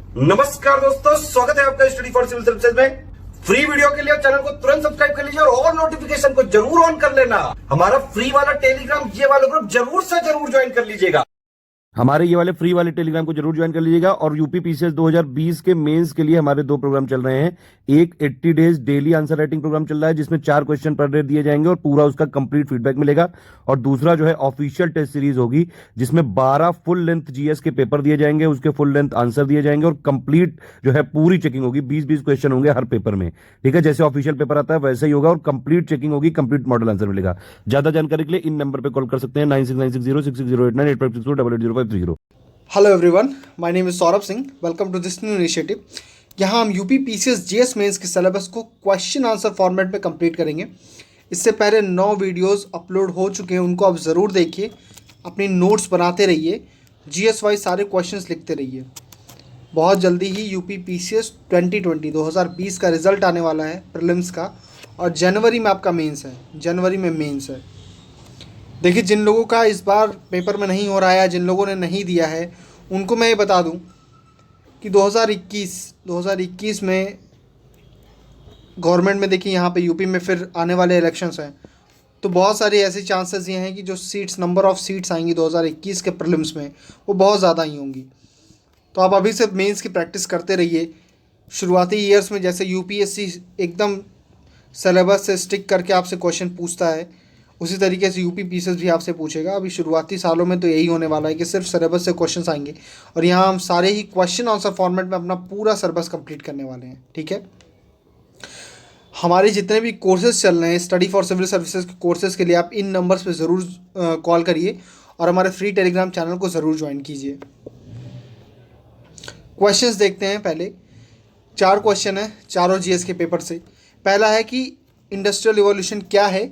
नमस्कार दोस्तों, स्वागत है आपका स्टडी फॉर सिविल सर्विसेज में। फ्री वीडियो के लिए चैनल को तुरंत सब्सक्राइब कर लीजिए और नोटिफिकेशन को जरूर ऑन कर लेना। हमारा फ्री वाला टेलीग्राम ये वाला ग्रुप जरूर से जरूर ज्वाइन कर लीजिएगा। हमारे ये वाले फ्री वाले टेलीग्राम को जरूर ज्वाइन कर लीजिएगा। और यूपी पीसीएस 2020 के मेंस के लिए हमारे 2 प्रोग्राम चल रहे हैं। एक 80 days daily answer writing programme चल रहा है जिसमें 4 क्वेश्चन पर डे दिए जाएंगे और पूरा उसका कंप्लीट फीडबैक मिलेगा। और दूसरा जो है ऑफिशियल टेस्ट सीरीज होगी जिसमें 12 फुल लेंथ जीएस के पेपर दिए जाएंगे, उसके फुल लेंथ आंसर दिए जाएंगे और कंप्लीट जो है पूरी चेकिंग होगी। 20-20 क्वेश्चन होंगे हर पेपर में, ठीक है। जैसे ऑफिशियल पेपर आता है वैसे ही होगा और कंप्लीट चेकिंग होगी, कंप्लीट मॉडल आंसर मिलेगा। ज्यादा जानकारी के लिए इन नंबर पर कॉल कर सकते हैं 9696066089 8562008530। Hello everyone, my name is Saurabh Singh. Welcome to this new initiative. यहाँ हम यूपी पीसीएस जीएस मेंस के सिलेबस को क्वेश्चन आंसर फॉर्मेट में कंप्लीट करेंगे। इससे पहले 9 वीडियोस अपलोड हो चुके हैं, उनको आप ज़रूर देखिए, अपनी नोट्स बनाते रहिए, जीएस वाइज सारे क्वेश्चंस लिखते रहिए। बहुत जल्दी ही यूपी पीसीएस 2020 का रिजल्ट आने वाला है प्रीलिम्स का, और जनवरी में आपका मेंस है। जनवरी में मेंस है। देखिए, जिन लोगों का इस बार पेपर में नहीं हो रहा है, जिन लोगों ने नहीं दिया है, उनको मैं ये बता दूं कि 2021 में गवर्नमेंट में, देखिए यहाँ पे यूपी में फिर आने वाले इलेक्शंस हैं, तो बहुत सारे ऐसे चांसेस ये हैं कि जो सीट्स, नंबर ऑफ़ सीट्स आएंगी 2021 के प्रीलिम्स में, वो बहुत ज़्यादा ही होंगी। तो आप अभी से मेंस की प्रैक्टिस करते रहिए। शुरुआती ईयर्स में जैसे यूपीएससी एकदम सिलेबस से स्टिक करके आपसे क्वेश्चन पूछता है, उसी तरीके से यूपी पीसीएस भी आपसे पूछेगा। अभी शुरुआती सालों में तो यही होने वाला है कि सिर्फ सिलेबस से क्वेश्चंस आएंगे और यहाँ हम सारे ही क्वेश्चन आंसर फॉर्मेट में अपना पूरा सिलेबस कंप्लीट करने वाले हैं, ठीक है। हमारे जितने भी कोर्सेज चल रहे हैं स्टडी फॉर सिविल सर्विसेज के कोर्सेज के लिए, आप इन नंबर्स पे ज़रूर कॉल करिए और हमारे फ्री टेलीग्राम चैनल को ज़रूर ज्वाइन कीजिए। क्वेश्चंस देखते हैं। पहले 4 क्वेश्चन है, चारों जीएस के पेपर से। पहला है कि इंडस्ट्रियल रिवॉल्यूशन क्या है,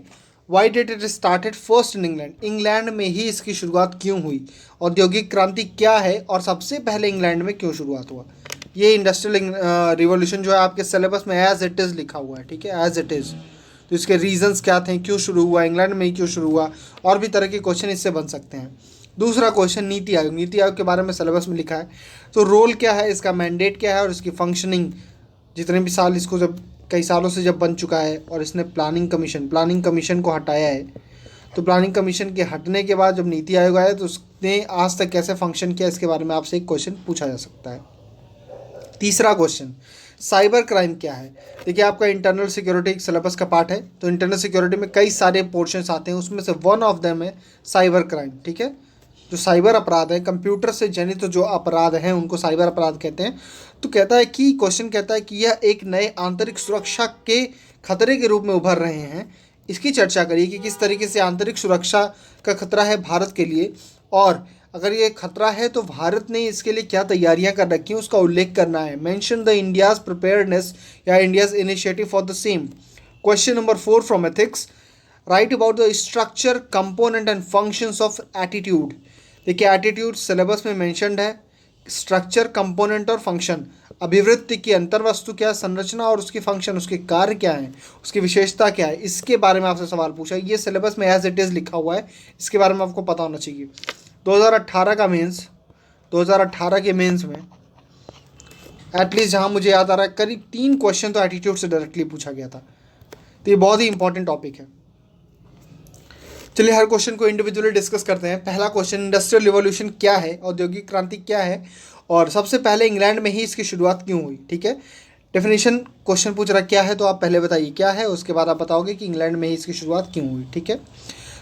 why did it started first in England, England में ही इसकी शुरुआत क्यों हुई, औद्योगिक क्रांति क्या है और सबसे पहले इंग्लैंड में क्यों शुरुआत हुआ। ये इंडस्ट्रियल रिवॉल्यूशन जो है आपके सिलेबस में एज इट इज़ लिखा हुआ है, ठीक है, एज इट इज़। तो इसके रीजंस क्या थे, क्यों शुरू हुआ, इंग्लैंड में ही क्यों शुरू हुआ, और भी तरह के क्वेश्चन इससे बन सकते हैं। दूसरा क्वेश्चन, नीति आयोग। नीति आयोग के बारे में सिलेबस में लिखा है, तो रोल क्या है इसका, मैंडेट क्या है और इसकी फंक्शनिंग, जितने भी साल इसको जब कई सालों से जब बन चुका है और इसने प्लानिंग कमीशन को हटाया है, तो प्लानिंग कमीशन के हटने के बाद जब नीति आयोग आया तो उसने आज तक कैसे फंक्शन किया, इसके बारे में आपसे एक क्वेश्चन पूछा जा सकता है। तीसरा क्वेश्चन, साइबर क्राइम क्या है। देखिए, आपका इंटरनल सिक्योरिटी एक सिलेबस का पार्ट है, तो इंटरनल सिक्योरिटी में कई सारे पोर्शंस आते हैं, उसमें से वन ऑफ देम है साइबर क्राइम, ठीक है। जो साइबर अपराध है, कंप्यूटर से जनित जो अपराध हैं उनको साइबर अपराध कहते हैं। तो कहता है कि क्वेश्चन कहता है कि यह एक नए आंतरिक सुरक्षा के खतरे के रूप में उभर रहे हैं। इसकी चर्चा करिए कि किस तरीके से आंतरिक सुरक्षा का खतरा है भारत के लिए, और अगर ये खतरा है तो भारत ने इसके लिए क्या तैयारियां कर रखी हैं उसका उल्लेख करना है। मेंशन द इंडियाज प्रिपेयर्डनेस या India's initiative for the same. Question number 4 from ethics, right about the structure, component and functions of attitude. देखिए, एटीट्यूड सिलेबस में मेंशन्ड है, स्ट्रक्चर, कंपोनेंट और फंक्शन। अभिवृत्ति की अंतर्वस्तु क्या है, संरचना और उसकी फंक्शन, उसके कार्य क्या है, उसकी विशेषता क्या है, इसके बारे में आपसे सवाल पूछा। ये सिलेबस में एज इट इज़ लिखा हुआ है, इसके बारे में आपको पता होना चाहिए। 2018 का मेंस, 2018 के मेंस में एटलीस्ट जहाँ मुझे याद आ रहा है करीब 3 क्वेश्चन तो एटीट्यूड से डायरेक्टली पूछा गया था। तो ये बहुत ही इंपॉर्टेंट टॉपिक है। चलिए हर क्वेश्चन को इंडिविजुअली डिस्कस करते हैं। पहला क्वेश्चन, इंडस्ट्रियल रिवॉल्यूशन क्या है, औद्योगिक क्रांति क्या है और सबसे पहले इंग्लैंड में ही इसकी शुरुआत क्यों हुई, ठीक है। डेफिनेशन क्वेश्चन पूछ रहा क्या है, तो आप पहले बताइए क्या है, उसके बाद आप बताओगे कि इंग्लैंड में ही इसकी शुरुआत क्यों हुई, ठीक है।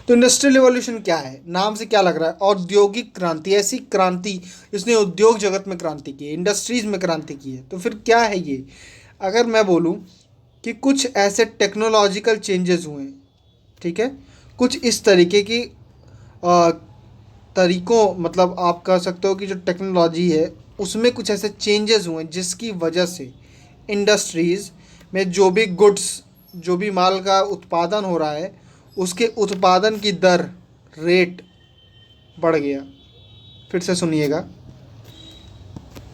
तो इंडस्ट्रियल रिवॉल्यूशन क्या है, नाम से क्या लग रहा है, औद्योगिक क्रांति, ऐसी क्रांति जिसने उद्योग जगत में क्रांति की है, इंडस्ट्रीज़ में क्रांति की है। तो फिर क्या है ये, अगर मैं बोलूँ कि कुछ ऐसे टेक्नोलॉजिकल चेंजेस हुए, ठीक है, कुछ इस तरीके की तरीक़ों, मतलब आप कह सकते हो कि जो टेक्नोलॉजी है उसमें कुछ ऐसे चेंजेस हुए जिसकी वजह से इंडस्ट्रीज़ में जो भी गुड्स, जो भी माल का उत्पादन हो रहा है उसके उत्पादन की दर, रेट बढ़ गया। फिर से सुनिएगा,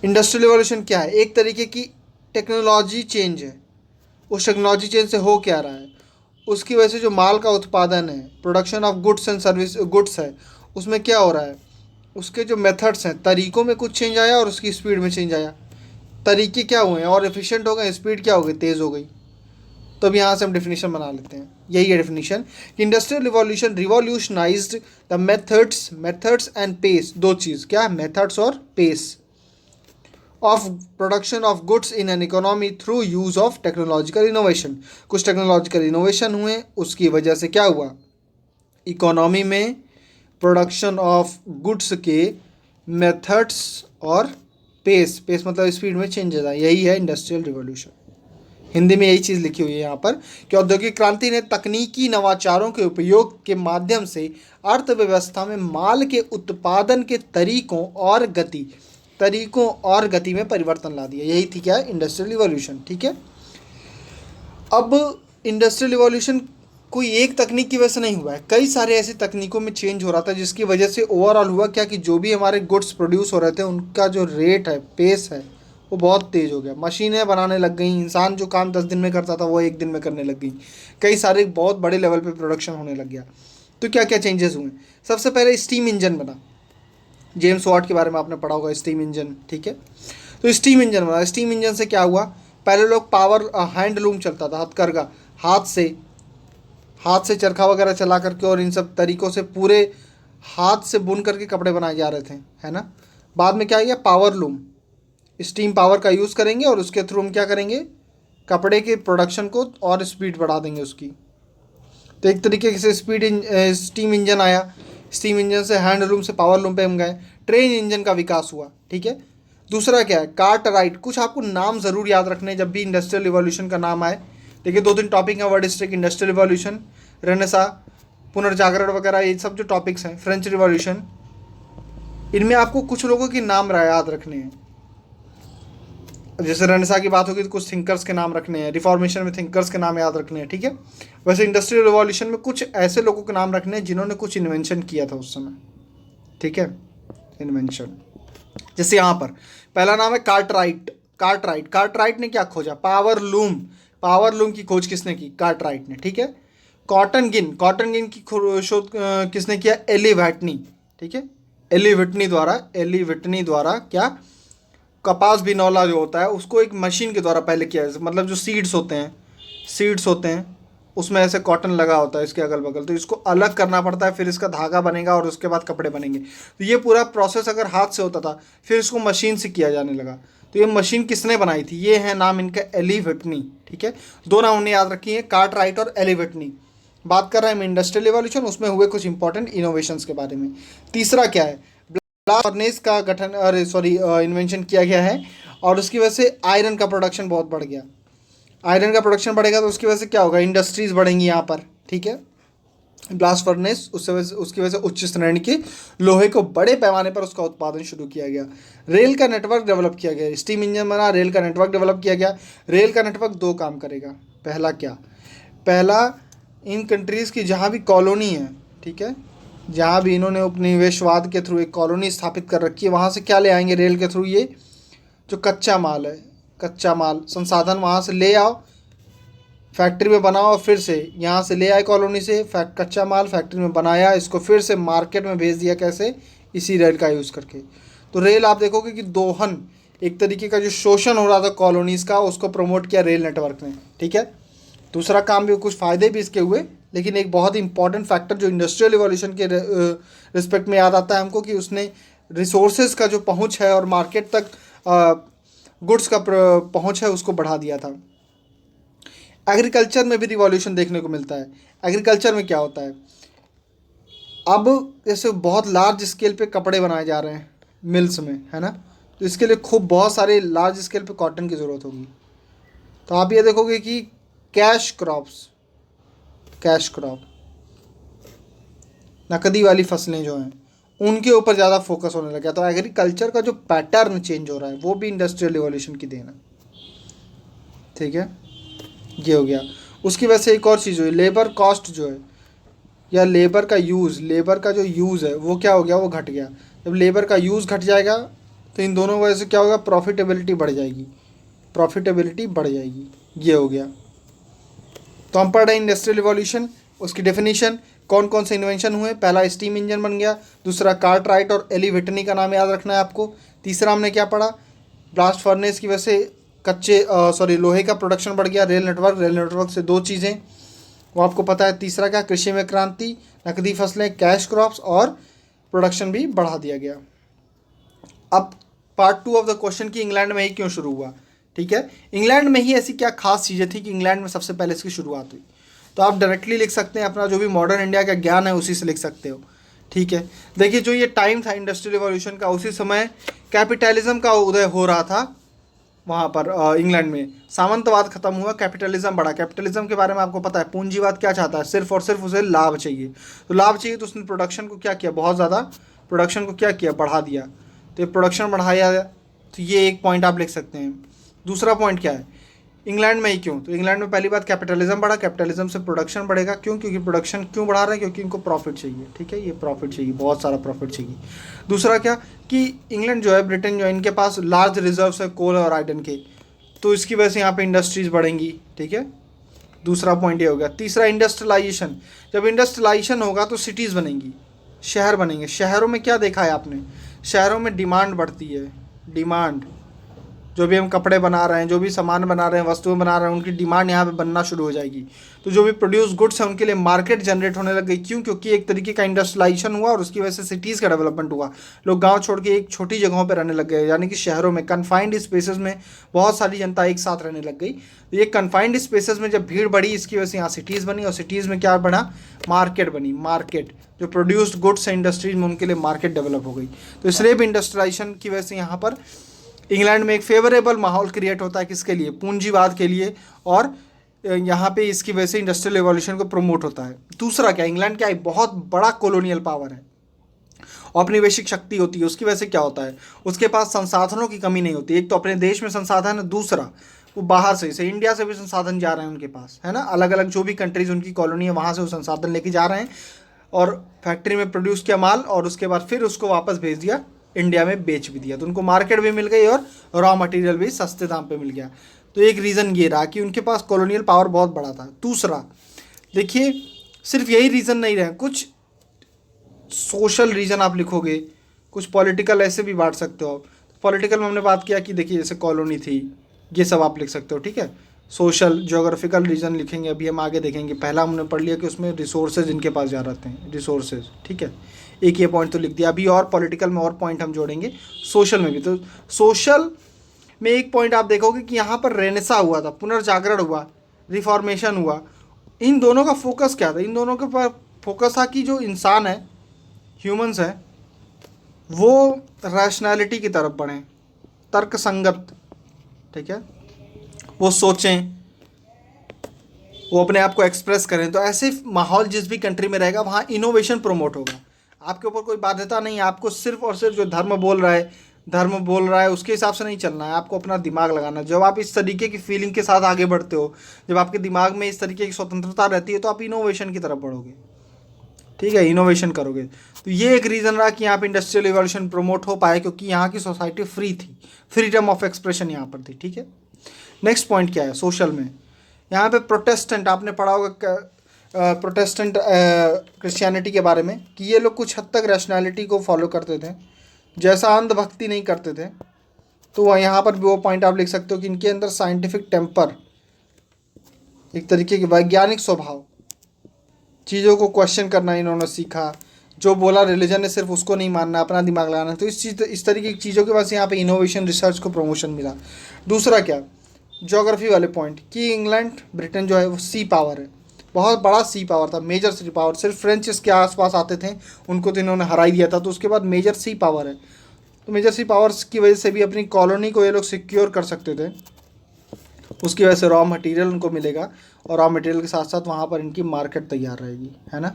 इंडस्ट्रियल रिवॉल्यूशन क्या है, एक तरीके की टेक्नोलॉजी चेंज है। उस टेक्नोलॉजी चेंज से हो क्या रहा है, उसकी वजह से जो माल का उत्पादन है, production of goods and service, goods है, उसमें क्या हो रहा है, उसके जो मेथड्स हैं, तरीक़ों में कुछ चेंज आया और उसकी स्पीड में चेंज आया। तरीके क्या हुए हैं और एफिशिएंट हो गए, स्पीड क्या हो गई, तेज़ हो गई। तो अब यहाँ से हम डेफिनेशन बना लेते हैं। यही है डेफिनेशन कि industrial revolution revolutionized the methods and pace, दो चीज़ क्या है, मेथड्स और pace of production of goods in an economy through use of technological innovation. कुछ टेक्नोलॉजिकल इनोवेशन हुए, उसकी वजह से क्या हुआ, इकोनॉमी में प्रोडक्शन ऑफ गुड्स के मेथड्स और पेस मतलब स्पीड में चेंजेस आए। यही है इंडस्ट्रियल रिवॉल्यूशन। हिंदी में यही चीज़ लिखी हुई है यहाँ पर कि औद्योगिक क्रांति ने तकनीकी नवाचारों के उपयोग के माध्यम से अर्थव्यवस्था में माल के उत्पादन के तरीकों और गति में परिवर्तन ला दिया। यही थी क्या, इंडस्ट्रियल रिवॉल्यूशन। ठीक है, अब इंडस्ट्रियल रिवॉल्यूशन कोई एक तकनीक की वजह से नहीं हुआ है, कई सारे ऐसी तकनीकों में चेंज हो रहा था जिसकी वजह से ओवरऑल हुआ क्या कि जो भी हमारे गुड्स प्रोड्यूस हो रहे थे उनका जो रेट है, पेस है, वो बहुत तेज़ हो गया। मशीनें बनाने लग गई, इंसान जो काम 10 दिन में करता था वो 1 दिन में करने लग गई, कई सारे बहुत बड़े लेवल पे प्रोडक्शन होने लग गया। तो क्या क्या चेंजेस हुए, सबसे पहले स्टीम इंजन बना। जेम्स वाट के बारे में आपने पढ़ा होगा, स्टीम इंजन। ठीक है, तो स्टीम इंजन बना। स्टीम इंजन से क्या हुआ, पहले लोग पावर हैंडलूम चलता था, हथकरघा, हाथ से चरखा वगैरह चला करके और इन सब तरीक़ों से पूरे हाथ से बुन करके कपड़े बनाए जा रहे थे, है ना। बाद में क्या आ गया, पावर लूम, स्टीम पावर का यूज़ करेंगे और उसके थ्रू हम क्या करेंगे, कपड़े के प्रोडक्शन को और स्पीड बढ़ा देंगे उसकी। तो एक तरीके से स्टीम इंजन आया, स्टीम इंजन से हैंडलूम से पावर लूम पे हम गए। ट्रेन इंजन का विकास हुआ। ठीक है, दूसरा क्या है, कार्ट राइट। कुछ आपको नाम ज़रूर याद रखने जब भी इंडस्ट्रियल रिवॉल्यूशन का नाम आए। देखिए 2-3 टॉपिक हैं, word history, industrial revolution, Renaissance, पुनर्जागरण वगैरह, ये सब जो टॉपिक्स हैं, फ्रेंच रिवॉल्यूशन, इनमें आपको कुछ लोगों के नाम याद रखने हैं। जैसे रेनेसा की बात होगी तो कुछ थिंकर्स के नाम रखने हैं, रिफॉर्मेशन में थिंकर्स के नाम याद रखने हैं। ठीक है, वैसे इंडस्ट्रियल रिवॉल्यूशन में कुछ ऐसे लोगों के नाम रखने हैं जिन्होंने कुछ इन्वेंशन किया था उस समय। ठीक है, इन्वेंशन, जैसे यहाँ पर पहला नाम है कार्टराइट ने क्या खोजा, पावर लूम की खोज किसने की, कार्टराइट ने। ठीक है, कॉटन गिन की शोध किसने किया, एली व्हिटनी। ठीक है, एली व्हिटनी द्वारा क्या, कपास बिनौला जो होता है उसको एक मशीन के द्वारा पहले किया, मतलब जो सीड्स होते हैं उसमें ऐसे कॉटन लगा होता है इसके अगल बगल, तो इसको अलग करना पड़ता है, फिर इसका धागा बनेगा और उसके बाद कपड़े बनेंगे। तो ये पूरा प्रोसेस अगर हाथ से होता था, फिर इसको मशीन से किया जाने लगा। तो ये मशीन किसने बनाई थी, ये है नाम इनका, एली व्हिटनी। ठीक है, 2 नाम उन्हें याद रखिए, कार्टराइट और एली व्हिटनी। बात कर रहे हैं हम इंडस्ट्रियल रिवॉल्यूशन, उसमें हुए कुछ इंपॉर्टेंट इनोवेशंस के बारे में। तीसरा क्या है, ब्लास्ट फर्नेस का इन्वेंशन किया गया है और उसकी वजह से आयरन का प्रोडक्शन बहुत बढ़ गया। आयरन का प्रोडक्शन बढ़ेगा तो उसकी वजह से क्या होगा, इंडस्ट्रीज़ बढ़ेंगी यहाँ पर। ठीक है, ब्लास्ट फर्नेस, उसकी वजह से उच्च श्रेणी के लोहे को बड़े पैमाने पर उसका उत्पादन शुरू किया गया। रेल का नेटवर्क डेवलप किया गया, स्टीम इंजन बना, रेल का नेटवर्क डेवलप किया गया। रेल का नेटवर्क 2 काम करेगा। पहला इन कंट्रीज़ की जहाँ भी कॉलोनी है, ठीक है, जहाँ भी इन्होंने उपनिवेशवाद के थ्रू एक कॉलोनी स्थापित कर रखी है, वहाँ से क्या ले आएंगे रेल के थ्रू, ये जो कच्चा माल संसाधन वहाँ से ले आओ, फैक्ट्री में बनाओ और फिर से यहाँ से ले आए कॉलोनी से कच्चा माल, फैक्ट्री में बनाया, इसको फिर से मार्केट में भेज दिया, कैसे, इसी रेल का यूज़ करके। तो रेल आप देखोगे कि दोहन, एक तरीके का जो शोषण हो रहा था कॉलोनीज़ का, उसको प्रमोट किया रेल नेटवर्क ने। ठीक है, दूसरा काम भी, कुछ फ़ायदे भी इसके हुए, लेकिन एक बहुत इंपॉर्टेंट फैक्टर जो इंडस्ट्रियल रिवॉल्यूशन के रिस्पेक्ट में याद आता है हमको कि उसने रिसोर्सेज का जो पहुंच है और मार्केट तक गुड्स का पहुंच है उसको बढ़ा दिया था। एग्रीकल्चर में भी रिवॉल्यूशन देखने को मिलता है। एग्रीकल्चर में क्या होता है, अब जैसे बहुत लार्ज स्केल पे कपड़े बनाए जा रहे हैं मिल्स में, है ना, तो इसके लिए खूब बहुत सारे लार्ज स्केल पे कॉटन की ज़रूरत होगी। तो आप ये देखोगे कि कैश क्रॉप, नकदी वाली फसलें जो हैं उनके ऊपर ज़्यादा फोकस होने लगा। तो एग्रीकल्चर का जो पैटर्न चेंज हो रहा है वो भी इंडस्ट्रियल रिवॉल्यूशन की देन है। ठीक है, ये हो गया। उसकी वजह से एक और चीज़ हुई, लेबर कॉस्ट जो है या लेबर का जो यूज़ है वो क्या हो गया, वो घट गया। जब लेबर का यूज़ घट जाएगा तो इन दोनों वजह से क्या होगा, प्रॉफिटेबिलिटी बढ़ जाएगी, ये हो गया। तो हम पढ़ रहे हैं इंडस्ट्रियल रिवॉल्यूशन, उसकी डेफिनेशन, कौन कौन से इन्वेंशन हुए। पहला स्टीम इंजन बन गया, दूसरा कार्टराइट और एली व्हिटनी का नाम याद रखना है आपको। तीसरा हमने क्या पढ़ा, ब्लास्ट फर्नेस की वजह से लोहे का प्रोडक्शन बढ़ गया। रेल नेटवर्क से दो चीज़ें वो आपको पता है। तीसरा क्या, कृषि में क्रांति, नकदी फसलें, कैश क्रॉप्स और प्रोडक्शन भी बढ़ा दिया गया। अब पार्ट 2 ऑफ द क्वेश्चन कि इंग्लैंड में ही क्यों शुरू हुआ। ठीक है, इंग्लैंड में ही ऐसी क्या खास चीज़ें थी कि इंग्लैंड में सबसे पहले इसकी शुरुआत हुई। तो आप डायरेक्टली लिख सकते हैं, अपना जो भी मॉडर्न इंडिया का ज्ञान है उसी से लिख सकते हो। ठीक है, देखिए जो ये टाइम था इंडस्ट्रियल रिवॉल्यूशन का, उसी समय कैपिटलिज्म का उदय हो रहा था वहाँ पर इंग्लैंड में। सामंतवाद खत्म हुआ, कैपिटलिज्म बढ़ा। कैपिटलिज्म के बारे में आपको पता है, पूंजीवाद क्या चाहता है, सिर्फ और सिर्फ उसे लाभ चाहिए। तो लाभ चाहिए तो उसने प्रोडक्शन को क्या किया, बहुत ज़्यादा प्रोडक्शन को क्या किया, बढ़ा दिया। तो ये प्रोडक्शन बढ़ाया, तो ये एक पॉइंट आप लिख सकते हैं। दूसरा पॉइंट क्या है, इंग्लैंड में ही क्यों, तो इंग्लैंड में पहली बात कैपिटलिज्म बढ़ा, कैपिटलिज्म से प्रोडक्शन बढ़ेगा। क्यों, क्योंकि प्रोडक्शन क्यों बढ़ा रहे हैं, क्योंकि इनको प्रॉफिट चाहिए। ठीक है, ये प्रॉफिट चाहिए, बहुत सारा प्रॉफिट चाहिए। दूसरा क्या कि इंग्लैंड जो है, ब्रिटेन जो है, इनके पास लार्ज रिजर्व्स है कोल और आयरन के, तो इसकी वजह से यहाँ पे इंडस्ट्रीज बढ़ेंगी। ठीक है, दूसरा पॉइंट ये हो गया। तीसरा इंडस्ट्रियलाइजेशन, जब इंडस्ट्रियलाइजेशन होगा तो सिटीज़ बनेंगी, शहर बनेंगे। शहरों में क्या देखा है आपने, शहरों में डिमांड बढ़ती है। डिमांड, जो भी हम कपड़े बना रहे हैं, जो भी सामान बना रहे हैं, वस्तुएं बना रहे हैं, उनकी डिमांड यहाँ पे बनना शुरू हो जाएगी। तो जो भी प्रोड्यूस गुड्स है उनके लिए मार्केट जनरेट होने लग गई। क्यों, क्योंकि एक तरीके का इंडस्ट्रियलाइजेशन हुआ और उसकी वजह से सिटीज़ का डेवलपमेंट हुआ। लोग गांव छोड़ के एक छोटी जगहों पर रहने लग गए, यानी कि शहरों में कन्फाइंड स्पेसेस में बहुत सारी जनता एक साथ रहने लग गई। तो ये कन्फाइंड स्पेसेस में जब भीड़ बढ़ी, इसकी वजह से यहाँ सिटीज़ बनी, और सिटीज़ में क्या बना, मार्केट बनी। मार्केट, जो प्रोड्यूस्ड गुड्स है इंडस्ट्रीज में, उनके लिए मार्केट डेवलप हो गई। तो इसलिए भी इंडस्ट्रियलाइजेशन की वजह से यहाँ पर इंग्लैंड में एक फेवरेबल माहौल क्रिएट होता है, किसके लिए, पूंजीवाद के लिए, और यहाँ पे इसकी वजह से इंडस्ट्रियल रिवॉल्यूशन को प्रमोट होता है। दूसरा क्या, इंग्लैंड क्या है, बहुत बड़ा कॉलोनियल पावर है, औपनिवेशिक शक्ति होती है। उसकी वजह से क्या होता है, उसके पास संसाधनों की कमी नहीं होती। एक तो अपने देश में संसाधन है, दूसरा वो बाहर से इंडिया से भी संसाधन जा रहे हैं उनके पास, है ना। अलग अलग जो भी कंट्रीज उनकी कॉलोनी है, वहाँ से वो संसाधन लेके जा रहे हैं और फैक्ट्री में प्रोड्यूस किया माल, और उसके बाद फिर उसको वापस भेज दिया, इंडिया में बेच भी दिया। तो उनको मार्केट भी मिल गई और रॉ मटेरियल भी सस्ते दाम पे मिल गया। तो एक रीज़न ये रहा कि उनके पास कॉलोनियल पावर बहुत बड़ा था। दूसरा देखिए, सिर्फ यही रीज़न नहीं रहे, कुछ सोशल रीज़न आप लिखोगे, कुछ पॉलिटिकल ऐसे भी बांट सकते हो आप। पॉलिटिकल में हमने बात किया कि देखिए जैसे कॉलोनी थी, ये सब आप लिख सकते हो। ठीक है, सोशल ज्योग्राफिकल रीज़न लिखेंगे, अभी हम आगे देखेंगे। पहला हमने पढ़ लिया कि उसमें रिसोर्सेज इनके पास जा रहते हैं, रिसोर्सेज। ठीक है, एक ये पॉइंट तो लिख दिया। अभी और पॉलिटिकल में और पॉइंट हम जोड़ेंगे, सोशल में भी। तो सोशल में एक पॉइंट आप देखोगे कि यहाँ पर रेनेसा हुआ था, पुनर्जागरण हुआ, रिफॉर्मेशन हुआ। इन दोनों का फोकस क्या था, इन दोनों के पर फोकस था कि जो इंसान है, ह्यूमंस है, वो रैशनैलिटी की तरफ बढ़ें, तर्क संगत। ठीक है, वो सोचें, वो अपने आप को एक्सप्रेस करें। तो ऐसे माहौल जिस भी कंट्री में रहेगा, वहाँ इनोवेशन प्रमोट होगा। आपके ऊपर कोई बाध्यता नहीं है, आपको सिर्फ और सिर्फ जो धर्म बोल रहा है उसके हिसाब से नहीं चलना है, आपको अपना दिमाग लगाना है। जब आप इस तरीके की फीलिंग के साथ आगे बढ़ते हो, जब आपके दिमाग में इस तरीके की स्वतंत्रता रहती है, तो आप इनोवेशन की तरफ बढ़ोगे। ठीक है, इनोवेशन करोगे। तो ये एक रीज़न रहा कि यहाँ पे इंडस्ट्रियल रिवॉल्यूशन प्रमोट हो पाए, क्योंकि यहाँ की सोसाइटी फ्री थी, फ्रीडम ऑफ एक्सप्रेशन यहाँ पर थी। ठीक है, नेक्स्ट पॉइंट क्या है सोशल में, यहाँ पे प्रोटेस्टेंट, आपने पढ़ा होगा प्रोटेस्टेंट क्रिश्चियनिटी के बारे में, कि ये लोग कुछ हद तक रैशनैलिटी को फॉलो करते थे, जैसा अंधभक्ति नहीं करते थे। तो यहाँ पर भी वो पॉइंट आप लिख सकते हो कि इनके अंदर साइंटिफिक टेम्पर, एक तरीके के वैज्ञानिक स्वभाव, चीज़ों को क्वेश्चन करना इन्होंने सीखा। जो बोला रिलीजन ने सिर्फ उसको नहीं मानना, अपना दिमाग लगाना। तो इस तरीके की चीज़ों के वजह यहाँ पे इनोवेशन, रिसर्च को प्रमोशन मिला। दूसरा क्या, ज्योग्राफी वाले पॉइंट, कि इंग्लैंड, ब्रिटेन जो है वो सी पावर है, बहुत बड़ा सी पावर था, मेजर सी पावर। सिर्फ फ्रेंच इसके आसपास आते थे, उनको तो इन्होंने हरा ही दिया था। तो उसके बाद मेजर सी पावर है। तो मेजर सी पावर्स की वजह से भी अपनी कॉलोनी को ये लोग सिक्योर कर सकते थे। उसकी वजह से रॉ मटेरियल उनको मिलेगा, और रॉ मटेरियल के साथ साथ वहाँ पर इनकी मार्केट तैयार रहेगी, है ना।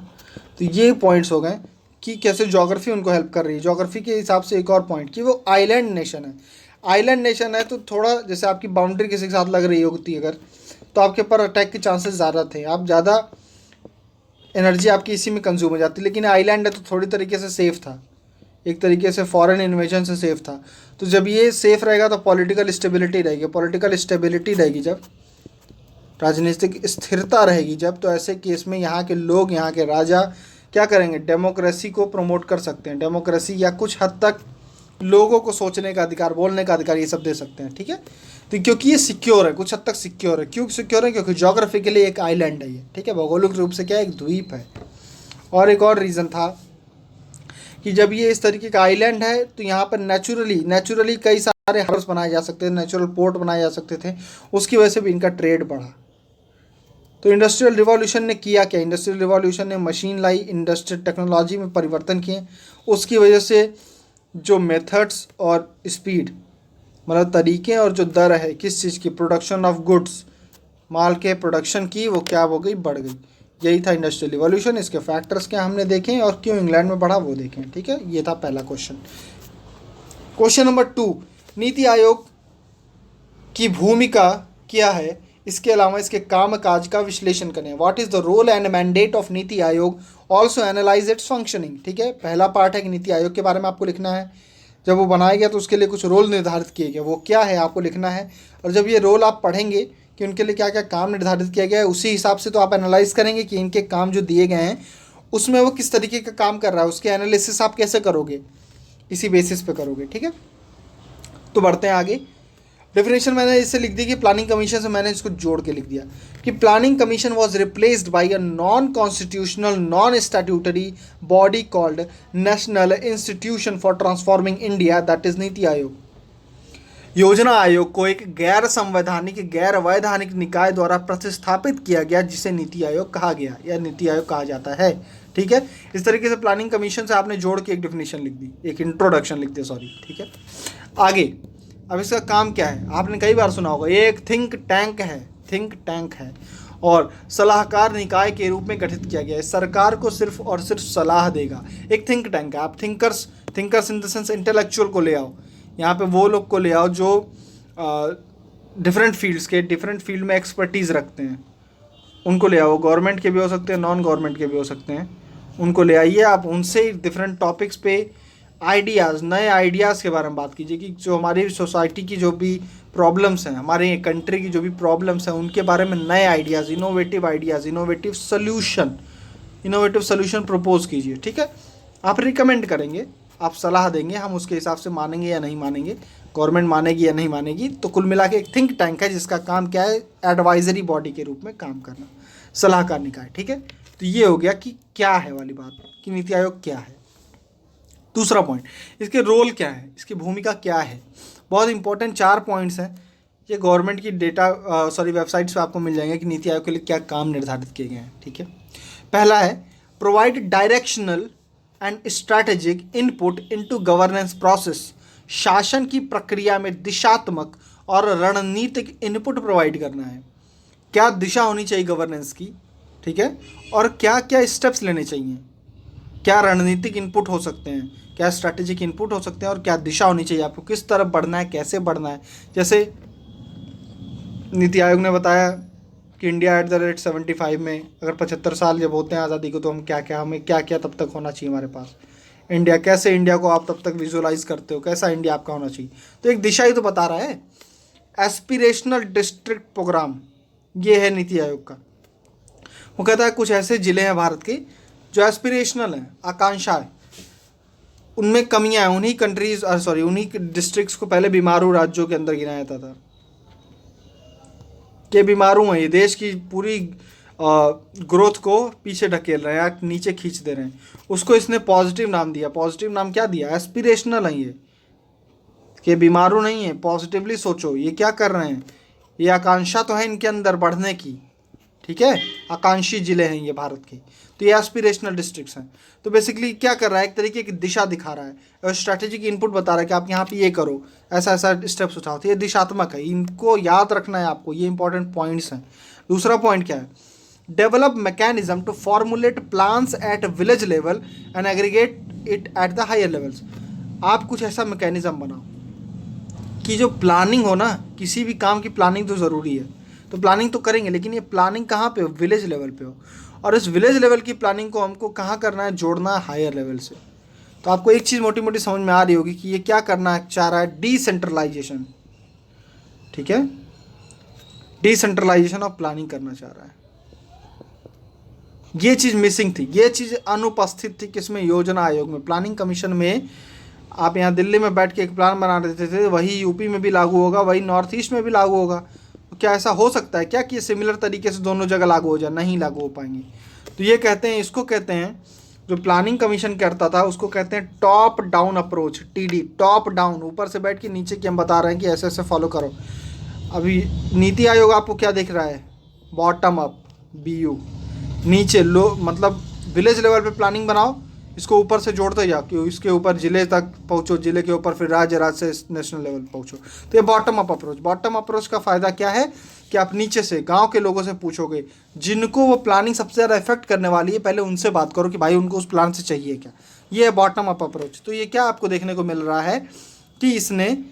तो ये पॉइंट्स हो गए कि कैसे ज्योग्राफी उनको हेल्प कर रही है। ज्योग्राफी के हिसाब से एक और पॉइंट, कि वो आइलैंड नेशन है। आइलैंड नेशन है तो थोड़ा, जैसे आपकी बाउंड्री किसी के साथ लग रही होती अगर, तो आपके ऊपर अटैक के चांसेस ज़्यादा थे, आप ज़्यादा एनर्जी आपकी इसी में कंज्यूम हो जाती। लेकिन आइलैंड है तो थोड़ी तरीके से सेफ़ था, एक तरीके से फॉरेन इन्वेजन से सेफ़ था। तो जब ये सेफ़ रहेगा तो पॉलिटिकल स्टेबिलिटी रहेगी। पॉलिटिकल स्टेबिलिटी रहेगी जब, राजनीतिक स्थिरता रहेगी जब, तो ऐसे केस में यहाँ के लोग, यहाँ के राजा क्या करेंगे, डेमोक्रेसी को प्रमोट कर सकते हैं। डेमोक्रेसी या कुछ हद तक लोगों को सोचने का अधिकार, बोलने का अधिकार, ये सब दे सकते हैं, ठीक है। तो क्योंकि ये सिक्योर है, कुछ हद तक सिक्योर है। क्यों सिक्योर है? क्योंकि जोग्राफिकली एक आइलैंड है ये, ठीक है, भौगोलिक रूप से क्या है, एक द्वीप है। और एक और रीज़न था कि जब ये इस तरीके का आइलैंड है तो यहाँ पर नेचुरली कई सारे हार्बर्स बनाए जा सकते थे, नेचुरल पोर्ट बनाए जा सकते थे, उसकी वजह से भी इनका ट्रेड बढ़ा। तो इंडस्ट्रियल रिवॉल्यूशन ने किया क्या? इंडस्ट्रियल रिवॉल्यूशन ने मशीन लाई, इंडस्ट्रियल टेक्नोलॉजी में परिवर्तन किए, उसकी वजह से जो मेथड्स और स्पीड, मतलब तरीके और जो दर है किस चीज़ की, प्रोडक्शन ऑफ गुड्स, माल के प्रोडक्शन की, वो क्या हो गई, बढ़ गई। यही था इंडस्ट्रियल रिवॉल्यूशन। इसके फैक्टर्स क्या हमने देखे और क्यों इंग्लैंड में बढ़ा वो देखें, ठीक है। ये था पहला question. Question number 2, NITI Aayog की भूमिका क्या है, इसके अलावा इसके काम काज का विश्लेषण करें। What is the role and mandate of NITI Aayog, also analyse it's functioning, ठीक है। पहला पार्ट है कि नीति आयोग के बारे में आपको लिखना है। जब वो बनाया गया तो उसके लिए कुछ रोल निर्धारित किए गए, वो क्या है आपको लिखना है। और जब ये रोल आप पढ़ेंगे कि उनके लिए क्या क्या काम निर्धारित किया गया है, उसी हिसाब से तो आप एनालाइज करेंगे कि इनके काम जो दिए गए हैं उसमें वो किस तरीके का काम कर रहा है, उसके एनालिसिस आप कैसे करोगे, इसी बेसिस पे करोगे, ठीक है। तो बढ़ते हैं आगे। डेफिनेशन मैंने इससे लिख दी कि प्लानिंग कमीशन से मैंने इसको जोड़ के लिख दिया कि planning commission was replaced by a non constitutional non statutory body called national institution for transforming India, that is NITI Aayog. योजना आयोग को एक गैर संवैधानिक गैर वैधानिक निकाय द्वारा प्रतिस्थापित किया गया, जिसे नीति आयोग कहा गया या नीति आयोग कहा जाता है, ठीक है। इस तरीके से प्लानिंग कमीशन से आपने जोड़ के एक डेफिनेशन लिख दी, एक इंट्रोडक्शन लिख दिया, सॉरी, ठीक है। आगे अब इसका काम क्या है, आपने कई बार सुना होगा, ये एक थिंक टैंक है और सलाहकार निकाय के रूप में गठित किया गया है। सरकार को सिर्फ और सिर्फ सलाह देगा। एक थिंक टैंक है। आप thinkers in the sense intellectual को ले आओ, यहाँ पे वो लोग को ले आओ जो डिफरेंट फील्ड में एक्सपर्टीज़ रखते हैं, उनको ले आओ। गवर्नमेंट के भी हो सकते हैं, नॉन गवर्नमेंट के भी हो सकते हैं, उनको ले आइए। आप उनसे डिफरेंट टॉपिक्स पे आइडियाज़, नए आइडियाज़ के बारे में बात कीजिए कि जो हमारी सोसाइटी की जो भी प्रॉब्लम्स हैं, हमारे कंट्री की जो भी प्रॉब्लम्स हैं, उनके बारे में नए आइडियाज़, इनोवेटिव सोल्यूशन प्रपोज कीजिए, ठीक है। आप रिकमेंड करेंगे, आप सलाह देंगे, हम उसके हिसाब से मानेंगे या नहीं मानेंगे, गवर्नमेंट मानेगी या नहीं मानेगी। तो कुल मिला के एक थिंक टैंक है जिसका काम क्या है, एडवाइजरी बॉडी के रूप में काम करना, सलाहकार निकाय, ठीक है। तो ये हो गया कि क्या है वाली बात, कि नीति आयोग क्या है। दूसरा पॉइंट, इसके रोल क्या है, इसकी भूमिका क्या है। बहुत इंपॉर्टेंट 4 पॉइंट्स हैं, ये गवर्नमेंट की वेबसाइट्स पे आपको मिल जाएंगे कि नीति आयोग के लिए क्या काम निर्धारित किए गए हैं, ठीक है। पहला है provide directional and strategic input into governance process, शासन की प्रक्रिया में दिशात्मक और रणनीतिक इनपुट प्रोवाइड करना है। क्या दिशा होनी चाहिए गवर्नेंस की, ठीक है, और क्या क्या स्टेप्स लेने चाहिए, क्या रणनीतिक इनपुट हो सकते हैं, क्या स्ट्रैटेजिक इनपुट हो सकते हैं, और क्या दिशा होनी चाहिए, आपको किस तरफ बढ़ना है, कैसे बढ़ना है। जैसे नीति आयोग ने बताया कि इंडिया @ 75 में अगर 75 साल जब होते हैं आज़ादी को, तो हमें क्या क्या तब तक होना चाहिए हमारे पास, इंडिया को आप तब तक विजुअलाइज करते हो, कैसा इंडिया आपका होना चाहिए। तो एक दिशा ही तो बता रहा है। एस्पिरेशनल डिस्ट्रिक्ट प्रोग्राम, ये है नीति आयोग का। वो कहता है कुछ ऐसे ज़िले हैं भारत के जो एस्पिरेशनल हैं, आकांक्षा है, उनमें कमियां हैं, उन्हीं डिस्ट्रिक्ट्स को पहले बीमारू राज्यों के अंदर गिनाया जाता था कि बीमारू हैं, ये देश की पूरी ग्रोथ को पीछे ढकेल रहे हैं या नीचे खींच दे रहे हैं। उसको इसने पॉजिटिव नाम दिया। पॉजिटिव नाम क्या दिया, एस्पिरेशनल है ये, कि बीमारू नहीं है, पॉजिटिवली सोचो, ये क्या कर रहे हैं, ये आकांक्षा तो है इनके अंदर बढ़ने की, ठीक है, आकांक्षी जिले हैं ये भारत के। तो ये एस्पिरेशनल डिस्ट्रिक्ट्स हैं। तो बेसिकली क्या कर रहा है, एक तरीके की दिशा दिखा रहा है और स्ट्रैटेजिक इनपुट बता रहा है कि आप यहाँ पे ये करो, ऐसा ऐसा स्टेप्स उठाओ। तो ये दिशात्मक है, इनको याद रखना है आपको, ये इंपॉर्टेंट पॉइंट्स हैं। दूसरा पॉइंट क्या है, develop mechanism to formulate plans at village level and aggregate it at the higher levels. आप कुछ ऐसा मैकेनिज्म बनाओ कि जो प्लानिंग हो ना, किसी भी काम की प्लानिंग तो ज़रूरी है, तो प्लानिंग तो करेंगे, लेकिन ये प्लानिंग कहाँ पे हो, विलेज लेवल पे हो। और इस विलेज लेवल की प्लानिंग को हमको कहाँ करना है, जोड़ना है हायर लेवल से। तो आपको एक चीज़ मोटी मोटी समझ में आ रही होगी कि ये क्या करना चाह रहा है, डिसेंट्रलाइजेशन, ठीक है, डिसेंट्रलाइजेशन ऑफ प्लानिंग करना चाह रहा है। ये चीज़ मिसिंग थी, ये चीज़ अनुपस्थित थी किसमें, योजना आयोग में। प्लानिंग कमीशन में आप यहाँ दिल्ली में बैठ के एक प्लान बना देते थे, वही यूपी में भी लागू होगा, वही नॉर्थ ईस्ट में भी लागू होगा। तो क्या ऐसा हो सकता है क्या कि सिमिलर तरीके से दोनों जगह लागू हो जाए? नहीं लागू हो पाएंगे। तो ये कहते हैं, इसको कहते हैं, जो प्लानिंग कमीशन करता था उसको कहते हैं top down approach, TD, top down, ऊपर से बैठ के नीचे की हम बता रहे हैं कि ऐसे ऐसे फॉलो करो। अभी नीति आयोग आपको क्या दिख रहा है? बॉटम अप, BU, नीचे लो, मतलब विलेज लेवल पे प्लानिंग बनाओ, इसको ऊपर से जोड़ते जाओ कि इसके ऊपर जिले तक पहुँचो, जिले के ऊपर फिर राज्य से नेशनल लेवल पहुँचो। तो ये bottom up approach. Bottom approach का फ़ायदा क्या है कि आप नीचे से गांव के लोगों से पूछोगे, जिनको वो प्लानिंग सबसे ज़्यादा इफेक्ट करने वाली है, पहले उनसे बात करो कि भाई उनको उस प्लान से चाहिए क्या। ये है बॉटम अप अप्रोच। तो ये क्या आपको देखने को मिल रहा है कि इसने